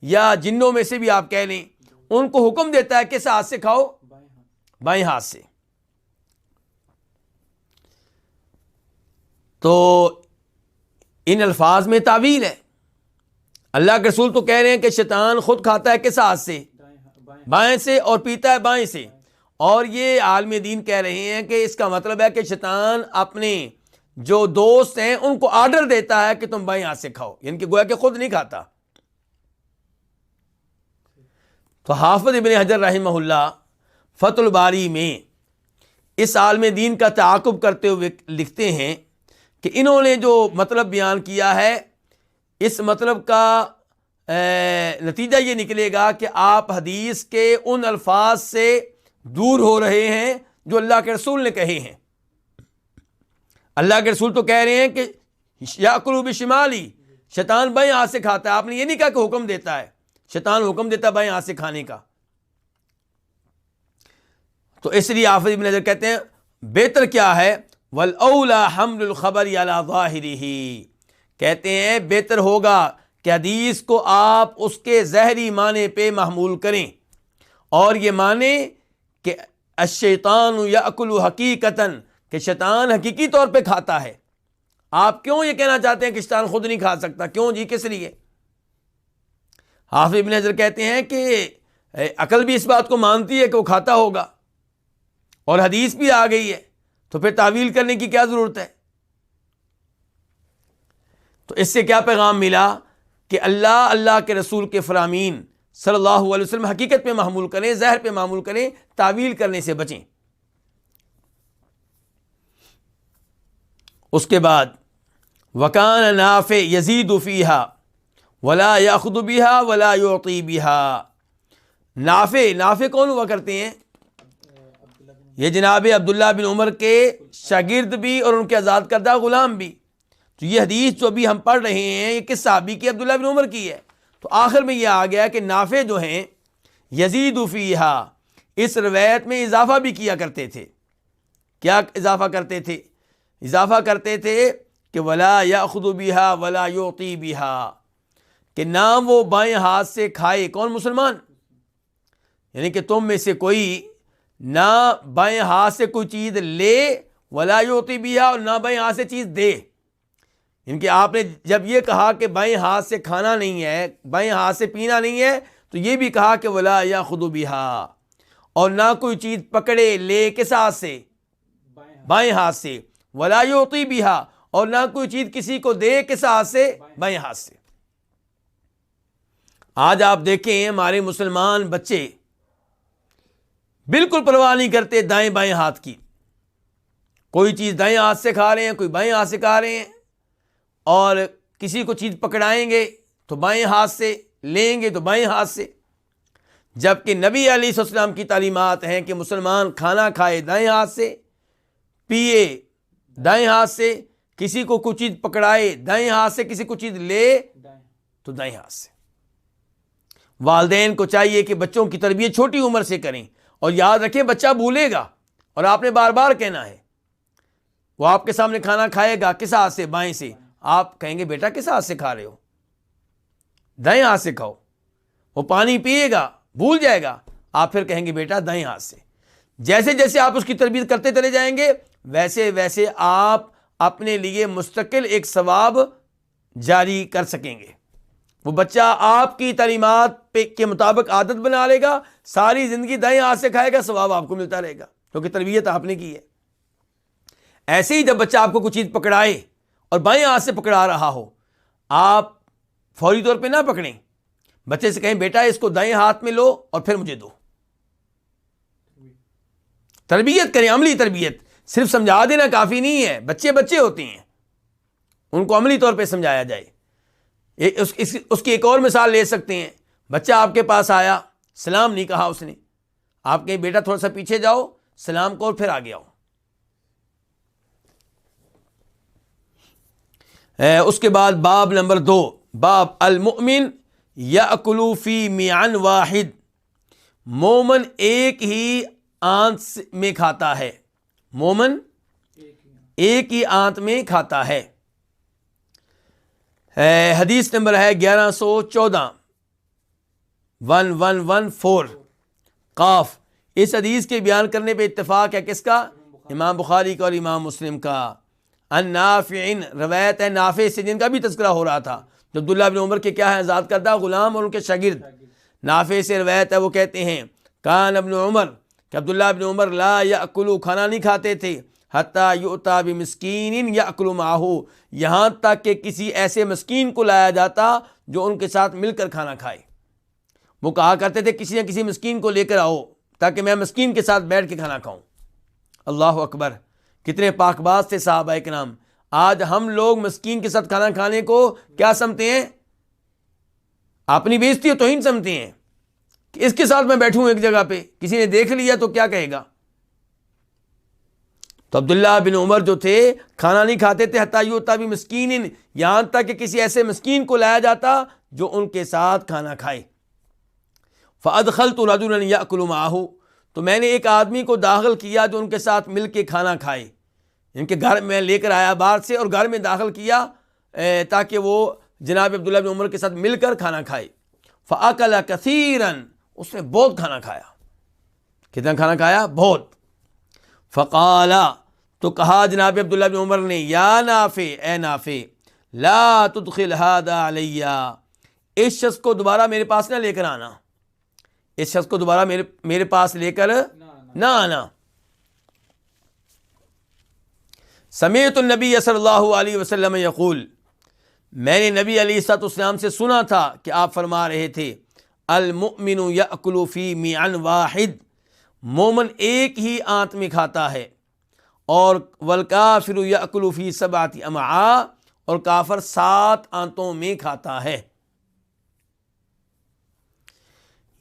یا جنوں میں سے بھی آپ کہہ لیں، ان کو حکم دیتا ہے کس ہاتھ سے کھاؤ؟ بائیں ہاتھ سے۔ تو ان الفاظ میں تعویل ہے۔ اللہ کے رسول تو کہہ رہے ہیں کہ شیطان خود کھاتا ہے کس ہاتھ سے؟ بائیں سے، اور پیتا ہے بائیں سے۔ اور یہ عالم دین کہہ رہے ہیں کہ اس کا مطلب ہے کہ شیطان اپنے جو دوست ہیں ان کو آرڈر دیتا ہے کہ تم بائیں ہاتھ سے کھاؤ، یعنی کہ گویا کہ خود نہیں کھاتا۔ تو حافظ ابن حجر رحمہ اللہ فتح الباری میں اس عالم دین کا تعاقب کرتے ہوئے لکھتے ہیں کہ انہوں نے جو مطلب بیان کیا ہے، اس مطلب کا نتیجہ یہ نکلے گا کہ آپ حدیث کے ان الفاظ سے دور ہو رہے ہیں جو اللہ کے رسول نے کہے ہیں۔ اللہ کے رسول تو کہہ رہے ہیں کہ یاکلوا بشمالی، شیطان بائیں ہاتھ سے کھاتا ہے۔ آپ نے یہ نہیں کہا کہ حکم دیتا ہے، شیطان حکم دیتا ہے بائیں ہاتھ سے کھانے کا۔ تو اس لیے حافظ ابن حجر کہتے ہیں بہتر کیا ہے؟ والاولی حمل الخبر علی ظاہرہ، کہتے ہیں بہتر ہوگا کہ حدیث کو آپ اس کے ظاہری معنی پہ محمول کریں، اور یہ معنی کہ الشیطان یاکل حقیقتاً، کہ شیطان حقیقی طور پہ کھاتا ہے۔ آپ کیوں یہ کہنا چاہتے ہیں کہ شیطان خود نہیں کھا سکتا؟ کیوں جی، کس لیے؟ حافظ ابن حجر کہتے ہیں کہ عقل بھی اس بات کو مانتی ہے کہ وہ کھاتا ہوگا، اور حدیث بھی آ گئی ہے، تو پھر تعویل کرنے کی کیا ضرورت ہے؟ تو اس سے کیا پیغام ملا کہ اللہ کے رسول کے فرامین صلی اللہ علیہ وسلم حقیقت پہ محمول کریں، ظاہر پہ محمول کریں، تعویل کرنے سے بچیں۔ اس کے بعد وکان نافع یزید فیہا ولا یاخذ بہا ولا یعطی بہا۔ نافع کون ہوا کرتے ہیں؟ یہ جناب عبداللہ بن عمر کے شاگرد بھی اور ان کے آزاد کردہ غلام بھی۔ تو یہ حدیث جو ابھی ہم پڑھ رہے ہیں یہ کس صحابی کی؟ عبداللہ بن عمر کی ہے۔ تو آخر میں یہ آ گیا کہ نافع جو ہیں یزید فیہا، اس روایت میں اضافہ بھی کیا کرتے تھے۔ کیا اضافہ کرتے تھے؟ اضافہ کرتے تھے کہ ولا یاخذ بہا ولا یعطی بہا، کہ نہ وہ بائیں ہاتھ سے کھائے۔ کون؟ مسلمان۔ یعنی کہ تم میں سے کوئی نہ بائیں ہاتھ سے کوئی چیز لے، ولا یعطی بہا، اور نہ بائیں ہاتھ سے چیز دے۔ ان کہ آپ نے جب یہ کہا کہ بائیں ہاتھ سے کھانا نہیں ہے، بائیں ہاتھ سے پینا نہیں ہے، تو یہ بھی کہا کہ ولا یاخذ بہا، اور نہ کوئی چیز پکڑے لے کس ہاتھ سے؟ بائیں ہاتھ سے۔ ولا یعطی بہا، اور نہ کوئی چیز کسی کو دے کس ہاتھ سے؟ بائیں ہاتھ سے۔ آج آپ دیکھیں ہمارے مسلمان بچے بالکل پرواہ نہیں کرتے دائیں بائیں ہاتھ کی۔ کوئی چیز دائیں ہاتھ سے کھا رہے ہیں، کوئی بائیں ہاتھ سے کھا رہے ہیں، اور کسی کو چیز پکڑائیں گے تو بائیں ہاتھ سے، لیں گے تو بائیں ہاتھ سے، جبکہ نبی علیہ السلام کی تعلیمات ہیں کہ مسلمان کھانا کھائے دائیں ہاتھ سے، پیے دائیں ہاتھ سے، کسی کو کوئی چیز پکڑائے دائیں ہاتھ سے، کسی کو چیز لے تو دائیں ہاتھ سے۔ والدین کو چاہیے کہ بچوں کی تربیت چھوٹی عمر سے کریں، اور یاد رکھیں بچہ بھولے گا، اور آپ نے بار بار کہنا ہے۔ وہ آپ کے سامنے کھانا کھائے گا کس ہاتھ سے؟ بائیں سے۔ آپ کہیں گے بیٹا کس ہاتھ سے کھا رہے ہو؟ دائیں ہاتھ سے کھاؤ۔ وہ پانی پیے گا، بھول جائے گا، آپ پھر کہیں گے بیٹا دائیں ہاتھ سے۔ جیسے جیسے آپ اس کی تربیت کرتے چلے جائیں گے، ویسے ویسے آپ اپنے لیے مستقل ایک ثواب جاری کر سکیں گے۔ وہ بچہ آپ کی تعلیمات کے مطابق عادت بنا لے گا، ساری زندگی دائیں ہاتھ سے کھائے گا، ثواب آپ کو ملتا رہے گا کیونکہ تربیت آپ نے کی ہے۔ ایسے ہی جب بچہ آپ کو کوئی چیز پکڑائے اور بائیں ہاتھ سے پکڑا رہا ہو، آپ فوری طور پہ نہ پکڑیں، بچے سے کہیں بیٹا اس کو دائیں ہاتھ میں لو اور پھر مجھے دو۔ تربیت کریں، عملی تربیت، صرف سمجھا دینا کافی نہیں ہے، بچے بچے ہوتے ہیں، ان کو عملی طور پہ سمجھایا جائے۔ اس کی ایک اور مثال لے سکتے ہیں، بچہ آپ کے پاس آیا، سلام نہیں کہا اس نے، آپ کہیں بیٹا تھوڑا سا پیچھے جاؤ، سلام کو اور پھر آگے آؤ۔ اس کے بعد باب نمبر 2، باب المؤمن یأکل فی میعن واحد، مومن ایک ہی آنت میں کھاتا ہے، مومن ایک ہی آنت میں کھاتا ہے۔ حدیث نمبر ہے 1114، 1114 قاف۔ اس حدیث کے بیان کرنے پہ اتفاق ہے کس کا؟ امام بخاری کا اور امام مسلم کا۔ ان نافع، روایت ہے نافع سے جن کا بھی تذکرہ ہو رہا تھا، جو عبداللہ بن عمر کے کیا ہے آزاد کردہ غلام اور ان کے شاگرد۔ نافع سے روایت ہے، وہ کہتے ہیں کان ابن عمر، کہ عبداللہ بن عمر لا یأکلوا، کھانا نہیں کھاتے تھے، حتی یؤتی بمسکین یأکل معہ، یہاں تک کہ کسی ایسے مسکین کو لایا جاتا جو ان کے ساتھ مل کر کھانا کھائے۔ وہ کہا کرتے تھے کسی نہ کسی مسکین کو لے کر آؤ تاکہ میں مسکین کے ساتھ بیٹھ کے کھانا کھاؤں۔ اللہ اکبر، کتنے پاک باز تھے صحابہ کرام۔ آج ہم لوگ مسکین کے ساتھ کھانا کھانے کو کیا سمجھتے ہیں؟ اپنی بےزتی و توہین سمجھتے ہیں کہ اس کے ساتھ میں بیٹھوں ایک جگہ پہ، کسی نے دیکھ لیا تو کیا کہے گا۔ تو عبداللہ بن عمر جو تھے کھانا نہیں کھاتے تھے، حتی یؤتی بمسکین، یہاں تک کہ کسی ایسے مسکین کو لایا جاتا جو ان کے ساتھ کھانا کھائے۔ فادخلت رجلا یأکل معہ، تو میں نے ایک آدمی کو داخل کیا جو ان کے ساتھ مل کے کھانا کھائے، ان کے گھر میں لے کر آیا باہر سے اور گھر میں داخل کیا تاکہ وہ جناب عبداللہ بن عمر کے ساتھ مل کر کھانا کھائے۔ فاکل کثیرا، اس نے بہت کھانا کھایا۔ کتنا کھانا کھایا؟ بہت۔ فقال، تو کہا جناب عبداللہ بن عمر نے، یا نافع، اے نافع، لا تدخل هذا علی، اس شخص کو دوبارہ میرے پاس نہ لے کر آنا، اس شخص کو دوبارہ میرے پاس لے کر نہ آنا۔ سمعت النبی صلی اللہ علیہ وسلم یقول، میں نے نبی علیہ الصلوۃ والسلام سے سنا تھا کہ آپ فرما رہے تھے، المؤمن یأکل فی میعن واحد، مومن ایک ہی آنت میں کھاتا ہے، اور والکافر یأکل فی سبعۃ امعاء، اور کافر 7 آنتوں میں کھاتا ہے۔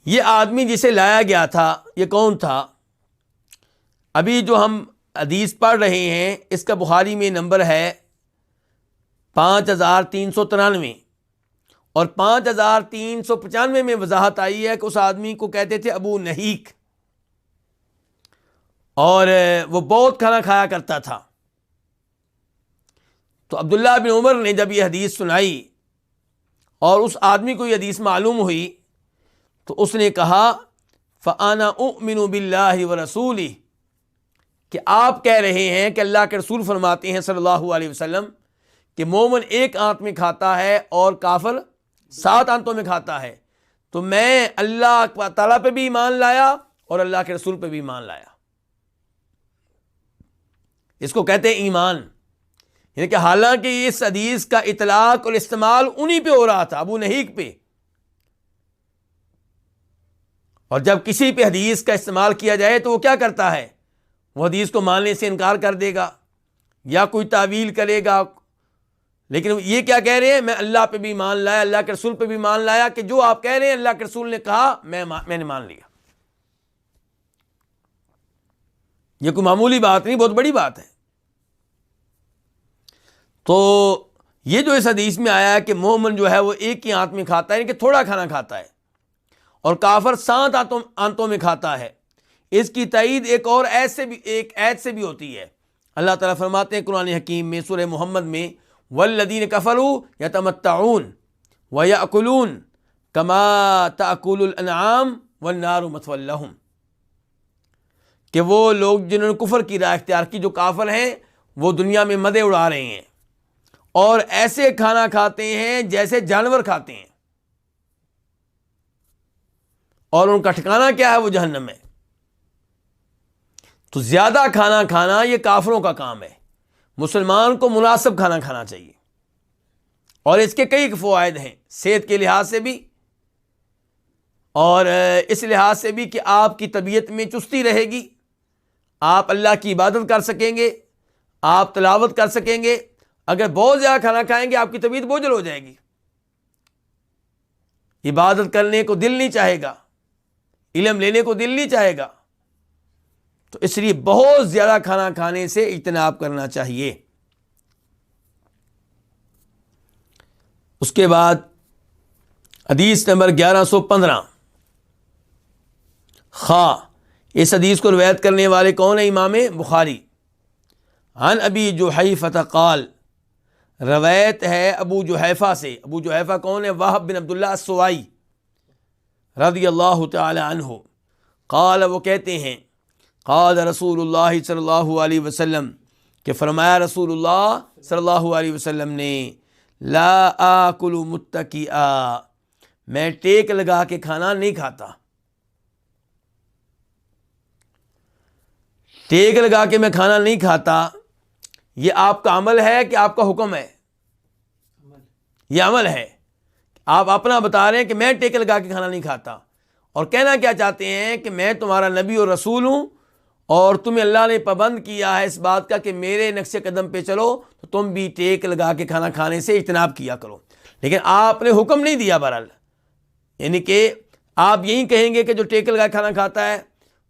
یہ آدمی جسے لایا گیا تھا یہ کون تھا؟ ابھی جو ہم حدیث پڑھ رہے ہیں اس کا بخاری میں نمبر ہے 5393، اور 5395 میں وضاحت آئی ہے کہ اس آدمی کو کہتے تھے ابو نہیک، اور وہ بہت کھانا کھایا کرتا تھا۔ تو عبداللہ بن عمر نے جب یہ حدیث سنائی اور اس آدمی کو یہ حدیث معلوم ہوئی تو اس نے کہا، فَأَنَا أُؤْمِنُ بِاللَّهِ وَرَسُولِهِ، کہ آپ کہہ رہے ہیں کہ اللہ کے رسول فرماتے ہیں صلی اللہ علیہ وسلم کہ مومن ایک آنت میں کھاتا ہے اور کافر 7 آنتوں میں کھاتا ہے، تو میں اللہ تعالیٰ پہ بھی ایمان لایا اور اللہ کے رسول پہ بھی ایمان لایا۔ اس کو کہتے ہیں ایمان، یعنی کہ حالانکہ اس حدیث کا اطلاق اور استعمال انہی پہ ہو رہا تھا، ابو نہیک پہ، اور جب کسی پہ حدیث کا استعمال کیا جائے تو وہ کیا کرتا ہے؟ وہ حدیث کو ماننے سے انکار کر دے گا یا کوئی تعویل کرے گا۔ لیکن یہ کیا کہہ رہے ہیں؟ میں اللہ پہ بھی ایمان لایا، اللہ کے رسول پہ بھی ایمان لایا، کہ جو آپ کہہ رہے ہیں اللہ کے رسول نے کہا میں نے مان لیا۔ یہ کوئی معمولی بات نہیں، بہت بڑی بات ہے۔ تو یہ جو اس حدیث میں آیا ہے کہ مومن جو ہے وہ ایک ہی آنت میں کھاتا ہے، یعنی کہ تھوڑا کھانا کھاتا ہے، اور کافر 7 آنتوں میں کھاتا ہے، اس کی تائید ایک اور ایت سے بھی ہوتی ہے۔ اللہ تعالیٰ فرماتے ہیں قرآن حکیم میں سورہ محمد میں، والذین کفروا یتمتعون ویأکلون کما تأکل الانعام والنار مثوی لہم، کہ وہ لوگ جنہوں نے کفر کی راہ اختیار کی، جو کافر ہیں، وہ دنیا میں مزے اڑا رہے ہیں اور ایسے کھانا کھاتے ہیں جیسے جانور کھاتے ہیں، اور ان کا ٹھکانہ کیا ہے؟ وہ جہنم ہے۔ تو زیادہ کھانا کھانا یہ کافروں کا کام ہے، مسلمان کو مناسب کھانا کھانا چاہیے، اور اس کے کئی فوائد ہیں، صحت کے لحاظ سے بھی اور اس لحاظ سے بھی کہ آپ کی طبیعت میں چستی رہے گی، آپ اللہ کی عبادت کر سکیں گے، آپ تلاوت کر سکیں گے۔ اگر بہت زیادہ کھانا کھائیں گے آپ کی طبیعت بوجھل ہو جائے گی، عبادت کرنے کو دل نہیں چاہے گا، علم لینے کو دل نہیں چاہے گا۔ تو اس لیے بہت زیادہ کھانا کھانے سے اجتناب کرنا چاہیے۔ اس کے بعد حدیث نمبر 1115، اس حدیث کو روایت کرنے والے کون ہیں؟ امام بخاری۔ عن ابی جحیفہ قال، روایت ہے ابو جحیفہ سے۔ ابو جحیفہ کون ہے؟ وہب بن عبداللہ السوائی رضی اللہ تعالی عنہ۔ قال، وہ کہتے ہیں قال رسول اللہ صلی اللہ علیہ وسلم، کہ فرمایا رسول اللہ صلی اللہ علیہ وسلم نے، لا آکل متکئا، میں ٹیک لگا کے کھانا نہیں کھاتا۔ ٹیک لگا کے میں کھانا نہیں کھاتا، یہ آپ کا عمل ہے کہ آپ کا حکم ہے؟ یہ عمل ہے۔ آپ اپنا بتا رہے ہیں کہ میں ٹیک لگا کے کھانا نہیں کھاتا، اور کہنا کیا چاہتے ہیں کہ میں تمہارا نبی اور رسول ہوں، اور تمہیں اللہ نے پابند کیا ہے اس بات کا کہ میرے نقش قدم پہ چلو، تو تم بھی ٹیک لگا کے کھانا کھانے سے اجتناب کیا کرو۔ لیکن آپ نے حکم نہیں دیا بہرحال، یعنی کہ آپ یہی کہیں گے کہ جو ٹیک لگا کے کھانا کھاتا ہے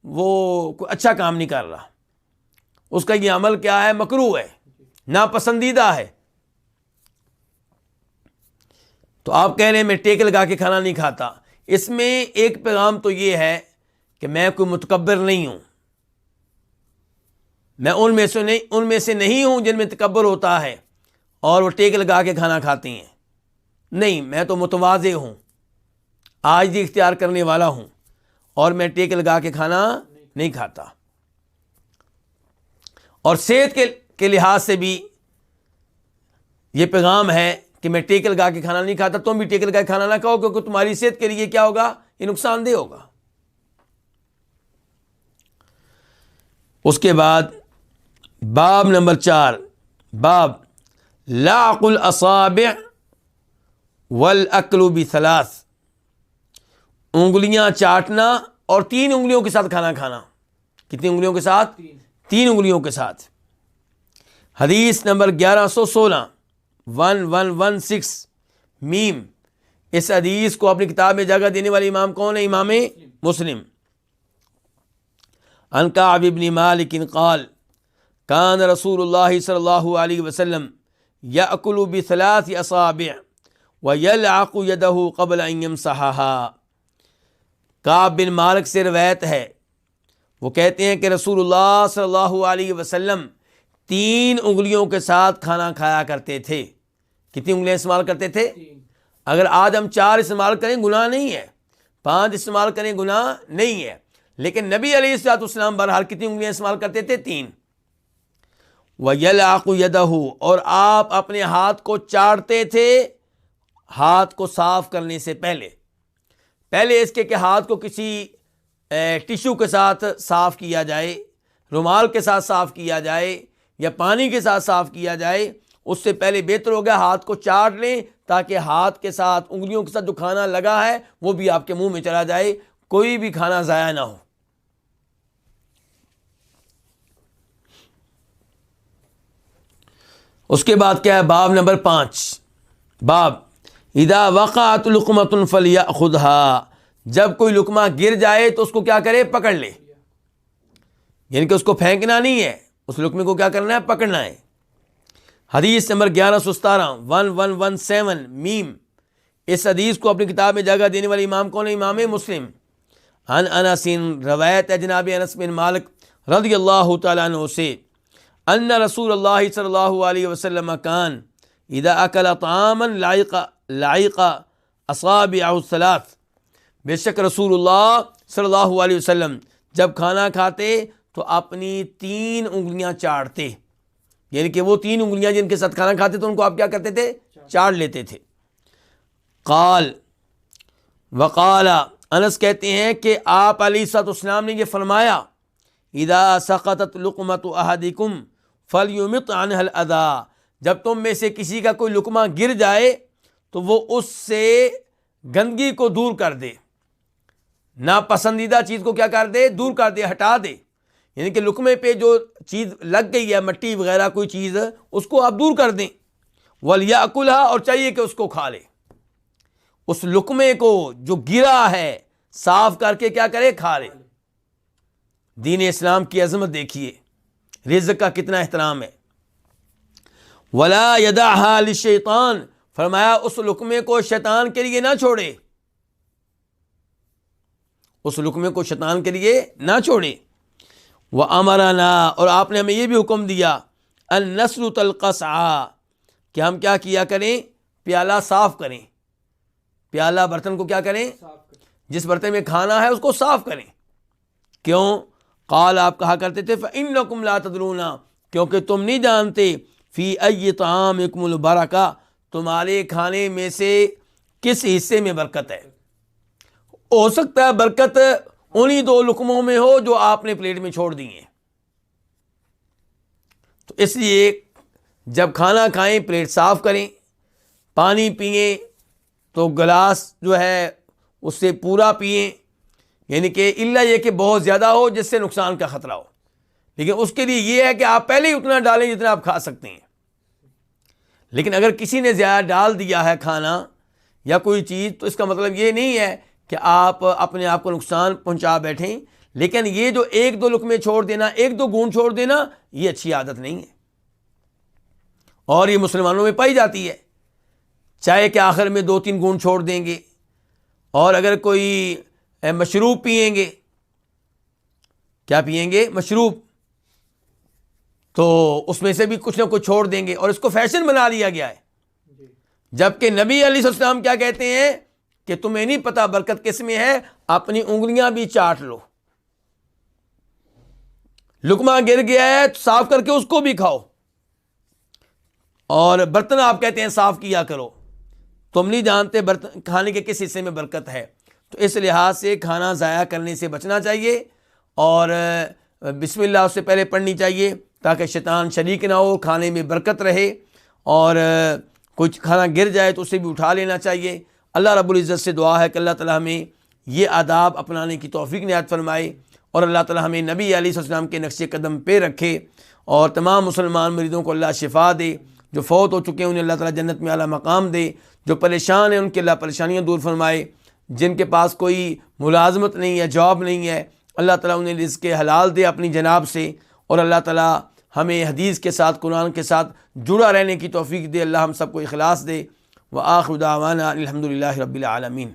وہ کوئی اچھا کام نہیں کر رہا، اس کا یہ عمل کیا ہے؟ مکروہ ہے، ناپسندیدہ ہے۔ تو آپ کہہ رہے ہیں میں ٹیک لگا کے کھانا نہیں کھاتا۔ اس میں ایک پیغام تو یہ ہے کہ میں کوئی متکبر نہیں ہوں، میں ان میں سے نہیں ہوں جن میں تکبر ہوتا ہے اور وہ ٹیک لگا کے کھانا کھاتے ہیں۔ نہیں، میں تو متواضع ہوں، عاجزی اختیار کرنے والا ہوں، اور میں ٹیک لگا کے کھانا نہیں کھاتا۔ اور صحت کے لحاظ سے بھی یہ پیغام ہے کہ میں ٹیک لگا کے کھانا نہیں کھاتا، تم بھی ٹیک لگا کے کھانا نہ کھاؤ، کیونکہ تمہاری صحت کے لیے کیا ہوگا؟ یہ نقصان دہ ہوگا۔ اس کے بعد باب نمبر 4، باب لعق الاصابع والاکل بثلاث، انگلیاں چاٹنا اور 3 انگلیوں کے ساتھ کھانا کھانا۔ کتنی انگلیوں کے ساتھ؟ 3 انگلیوں کے ساتھ۔ حدیث نمبر 1116، 1116 میم۔ اس حدیث کو اپنی کتاب میں جگہ دینے والے امام کون ہے؟ امام مسلم۔ عن کعب بن مالک قال، کان رسول اللہ صلی اللہ علیہ وسلم یأکل بثلاث اصابع ویلعق یدہ قبل ان یمسحها۔ کعب بن مالک سے روایت ہے، وہ کہتے ہیں کہ رسول اللہ صلی اللہ علیہ وسلم 3 انگلیوں کے ساتھ کھانا کھایا کرتے تھے۔ کتنی انگلیاں استعمال کرتے تھے؟ اگر آج ہم 4 استعمال کریں گناہ نہیں ہے، 5 استعمال کریں گناہ نہیں ہے، لیکن نبی علیہ الصلوۃ والسلام بہرحال کتنی انگلیاں استعمال کرتے تھے؟ 3۔ وَيَلْعَقُ يَدَهُ، اور آپ اپنے ہاتھ کو چاٹتے تھے ہاتھ کو صاف کرنے سے پہلے اس کے کہ ہاتھ کو کسی ٹیشو کے ساتھ صاف کیا جائے، رومال کے ساتھ صاف کیا جائے یا پانی کے ساتھ صاف کیا جائے، اس سے پہلے بہتر ہو گیا ہاتھ کو چاٹ لیں، تاکہ ہاتھ کے ساتھ انگلیوں کے ساتھ جو کھانا لگا ہے وہ بھی آپ کے منہ میں چلا جائے، کوئی بھی کھانا ضائع نہ ہو۔ اس کے بعد کیا ہے؟ باب نمبر 5، باب اذا وقعت لقمۃ فلیأخذها، جب کوئی لقمہ گر جائے تو اس کو کیا کرے؟ پکڑ لے، یعنی کہ اس کو پھینکنا نہیں ہے، اس لقمے کو کیا کرنا ہے؟ پکڑنا ہے۔ حدیث نمبر 1117، 1117 میم۔ اس حدیث کو اپنی کتاب میں جگہ دینے والے امام کون ہے؟ امام مسلم۔ عن انس، روایت ہے جناب انس بن مالک رضی اللہ تعالیٰ عنہ سے، ان رسول اللہ صلی اللہ علیہ وسلم کان اذا اکل طعاما لعق اصابعہ الثلاث، بے شک رسول اللہ صلی اللہ علیہ وسلم جب کھانا کھاتے تو اپنی 3 انگلیاں چاٹتے، یعنی کہ وہ 3 انگلیاں جن کے ساتھ کھانا کھاتے تھے ان کو آپ کیا کرتے تھے؟ چاٹ لیتے تھے۔ قال وقال، انس کہتے ہیں کہ آپ علیہ الصلوۃ والسلام نے یہ فرمایا، اذا سقطت لقمۃ احدکم فلیمط عنها الاذی، جب تم میں سے کسی کا کوئی لقمہ گر جائے تو وہ اس سے گندگی کو دور کر دے، ناپسندیدہ چیز کو کیا کر دے؟ دور کر دے، ہٹا دے۔ یعنی کہ لقمے پہ جو چیز لگ گئی ہے، مٹی وغیرہ کوئی چیز، اس کو آپ دور کر دیں۔ وَلْيَأْكُلْهَا، اور چاہیے کہ اس کو کھا لے، اس لقمے کو جو گرا ہے صاف کر کے کیا کرے؟ کھا لے۔ دین اسلام کی عظمت دیکھیے، رزق کا کتنا احترام ہے۔ وَلَا يَدَعْهَا لِلشَّيْطَانِ، فرمایا اس لقمے کو شیطان کے لیے نہ چھوڑے، اس لقمے کو شیطان کے لیے نہ چھوڑے۔ وَأَمَرَنَا، اور آپ نے ہمیں یہ بھی حکم دیا، أَن نَسْلُتَ الْقَصْعَ، کہ ہم کیا کیا کریں؟ پیالہ صاف کریں، پیالہ برتن کو کیا کریں؟ جس برتن میں کھانا ہے اس کو صاف کریں۔ کیوں؟ قال، آپ کہا کرتے تھے، فَإِنَّكُمْ لَا تَدْرُونَ، کیونکہ تم نہیں جانتے، فی أَيِّ طَعَامِكُمُ الْبَرَکَةُ، تمہارے کھانے میں سے کس حصے میں برکت ہے۔ ہو سکتا ہے برکت انہی 2 لقموں میں ہو جو آپ نے پلیٹ میں چھوڑ دی ہیں۔ تو اس لیے جب کھانا کھائیں پلیٹ صاف کریں، پانی پئیں تو گلاس جو ہے اس سے پورا پئیں، یعنی کہ الا یہ کہ بہت زیادہ ہو جس سے نقصان کا خطرہ ہو، لیکن اس کے لیے یہ ہے کہ آپ پہلے ہی اتنا ڈالیں جتنا آپ کھا سکتے ہیں۔ لیکن اگر کسی نے زیادہ ڈال دیا ہے کھانا یا کوئی چیز، تو اس کا مطلب یہ نہیں ہے کہ آپ اپنے آپ کو نقصان پہنچا بیٹھیں، لیکن یہ جو 1-2 لقمے چھوڑ دینا، 1-2 گھونٹ چھوڑ دینا، یہ اچھی عادت نہیں ہے، اور یہ مسلمانوں میں پائی جاتی ہے۔ چائے کے آخر میں 2-3 گھونٹ چھوڑ دیں گے، اور اگر کوئی مشروب پئیں گے، کیا پئیں گے؟ مشروب، تو اس میں سے بھی کچھ نہ کچھ چھوڑ دیں گے، اور اس کو فیشن بنا لیا گیا ہے۔ جبکہ نبی علیہ السلام کیا کہتے ہیں کہ تمہیں نہیں پتا برکت کس میں ہے، اپنی انگلیاں بھی چاٹ لو، لقمہ گر گیا ہے تو صاف کر کے اس کو بھی کھاؤ، اور برتن آپ کہتے ہیں صاف کیا کرو، تم نہیں جانتے برتن کھانے کے کس حصے میں برکت ہے۔ تو اس لحاظ سے کھانا ضائع کرنے سے بچنا چاہیے، اور بسم اللہ اس سے پہلے پڑھنی چاہیے تاکہ شیطان شریک نہ ہو، کھانے میں برکت رہے، اور کچھ کھانا گر جائے تو اسے بھی اٹھا لینا چاہیے۔ اللہ رب العزت سے دعا ہے کہ اللہ تعالیٰ ہمیں یہ آداب اپنانے کی توفیق عنایت فرمائے، اور اللہ تعالیٰ ہمیں نبی علیہ السلام کے نقش قدم پہ رکھے، اور تمام مسلمان مریضوں کو اللہ شفا دے، جو فوت ہو چکے ہیں انہیں اللہ تعالیٰ جنت میں اعلیٰ مقام دے، جو پریشان ہیں ان کے اللہ پریشانیاں دور فرمائے، جن کے پاس کوئی ملازمت نہیں ہے، جاب نہیں ہے، اللہ تعالیٰ انہیں رزق حلال دے اپنی جناب سے، اور اللہ تعالیٰ ہمیں حدیث کے ساتھ، قرآن کے ساتھ جڑا رہنے کی توفیق دے، اللہ ہم سب کو اخلاص دے۔ وآخر دعوانا الحمد للہ رب العالمین۔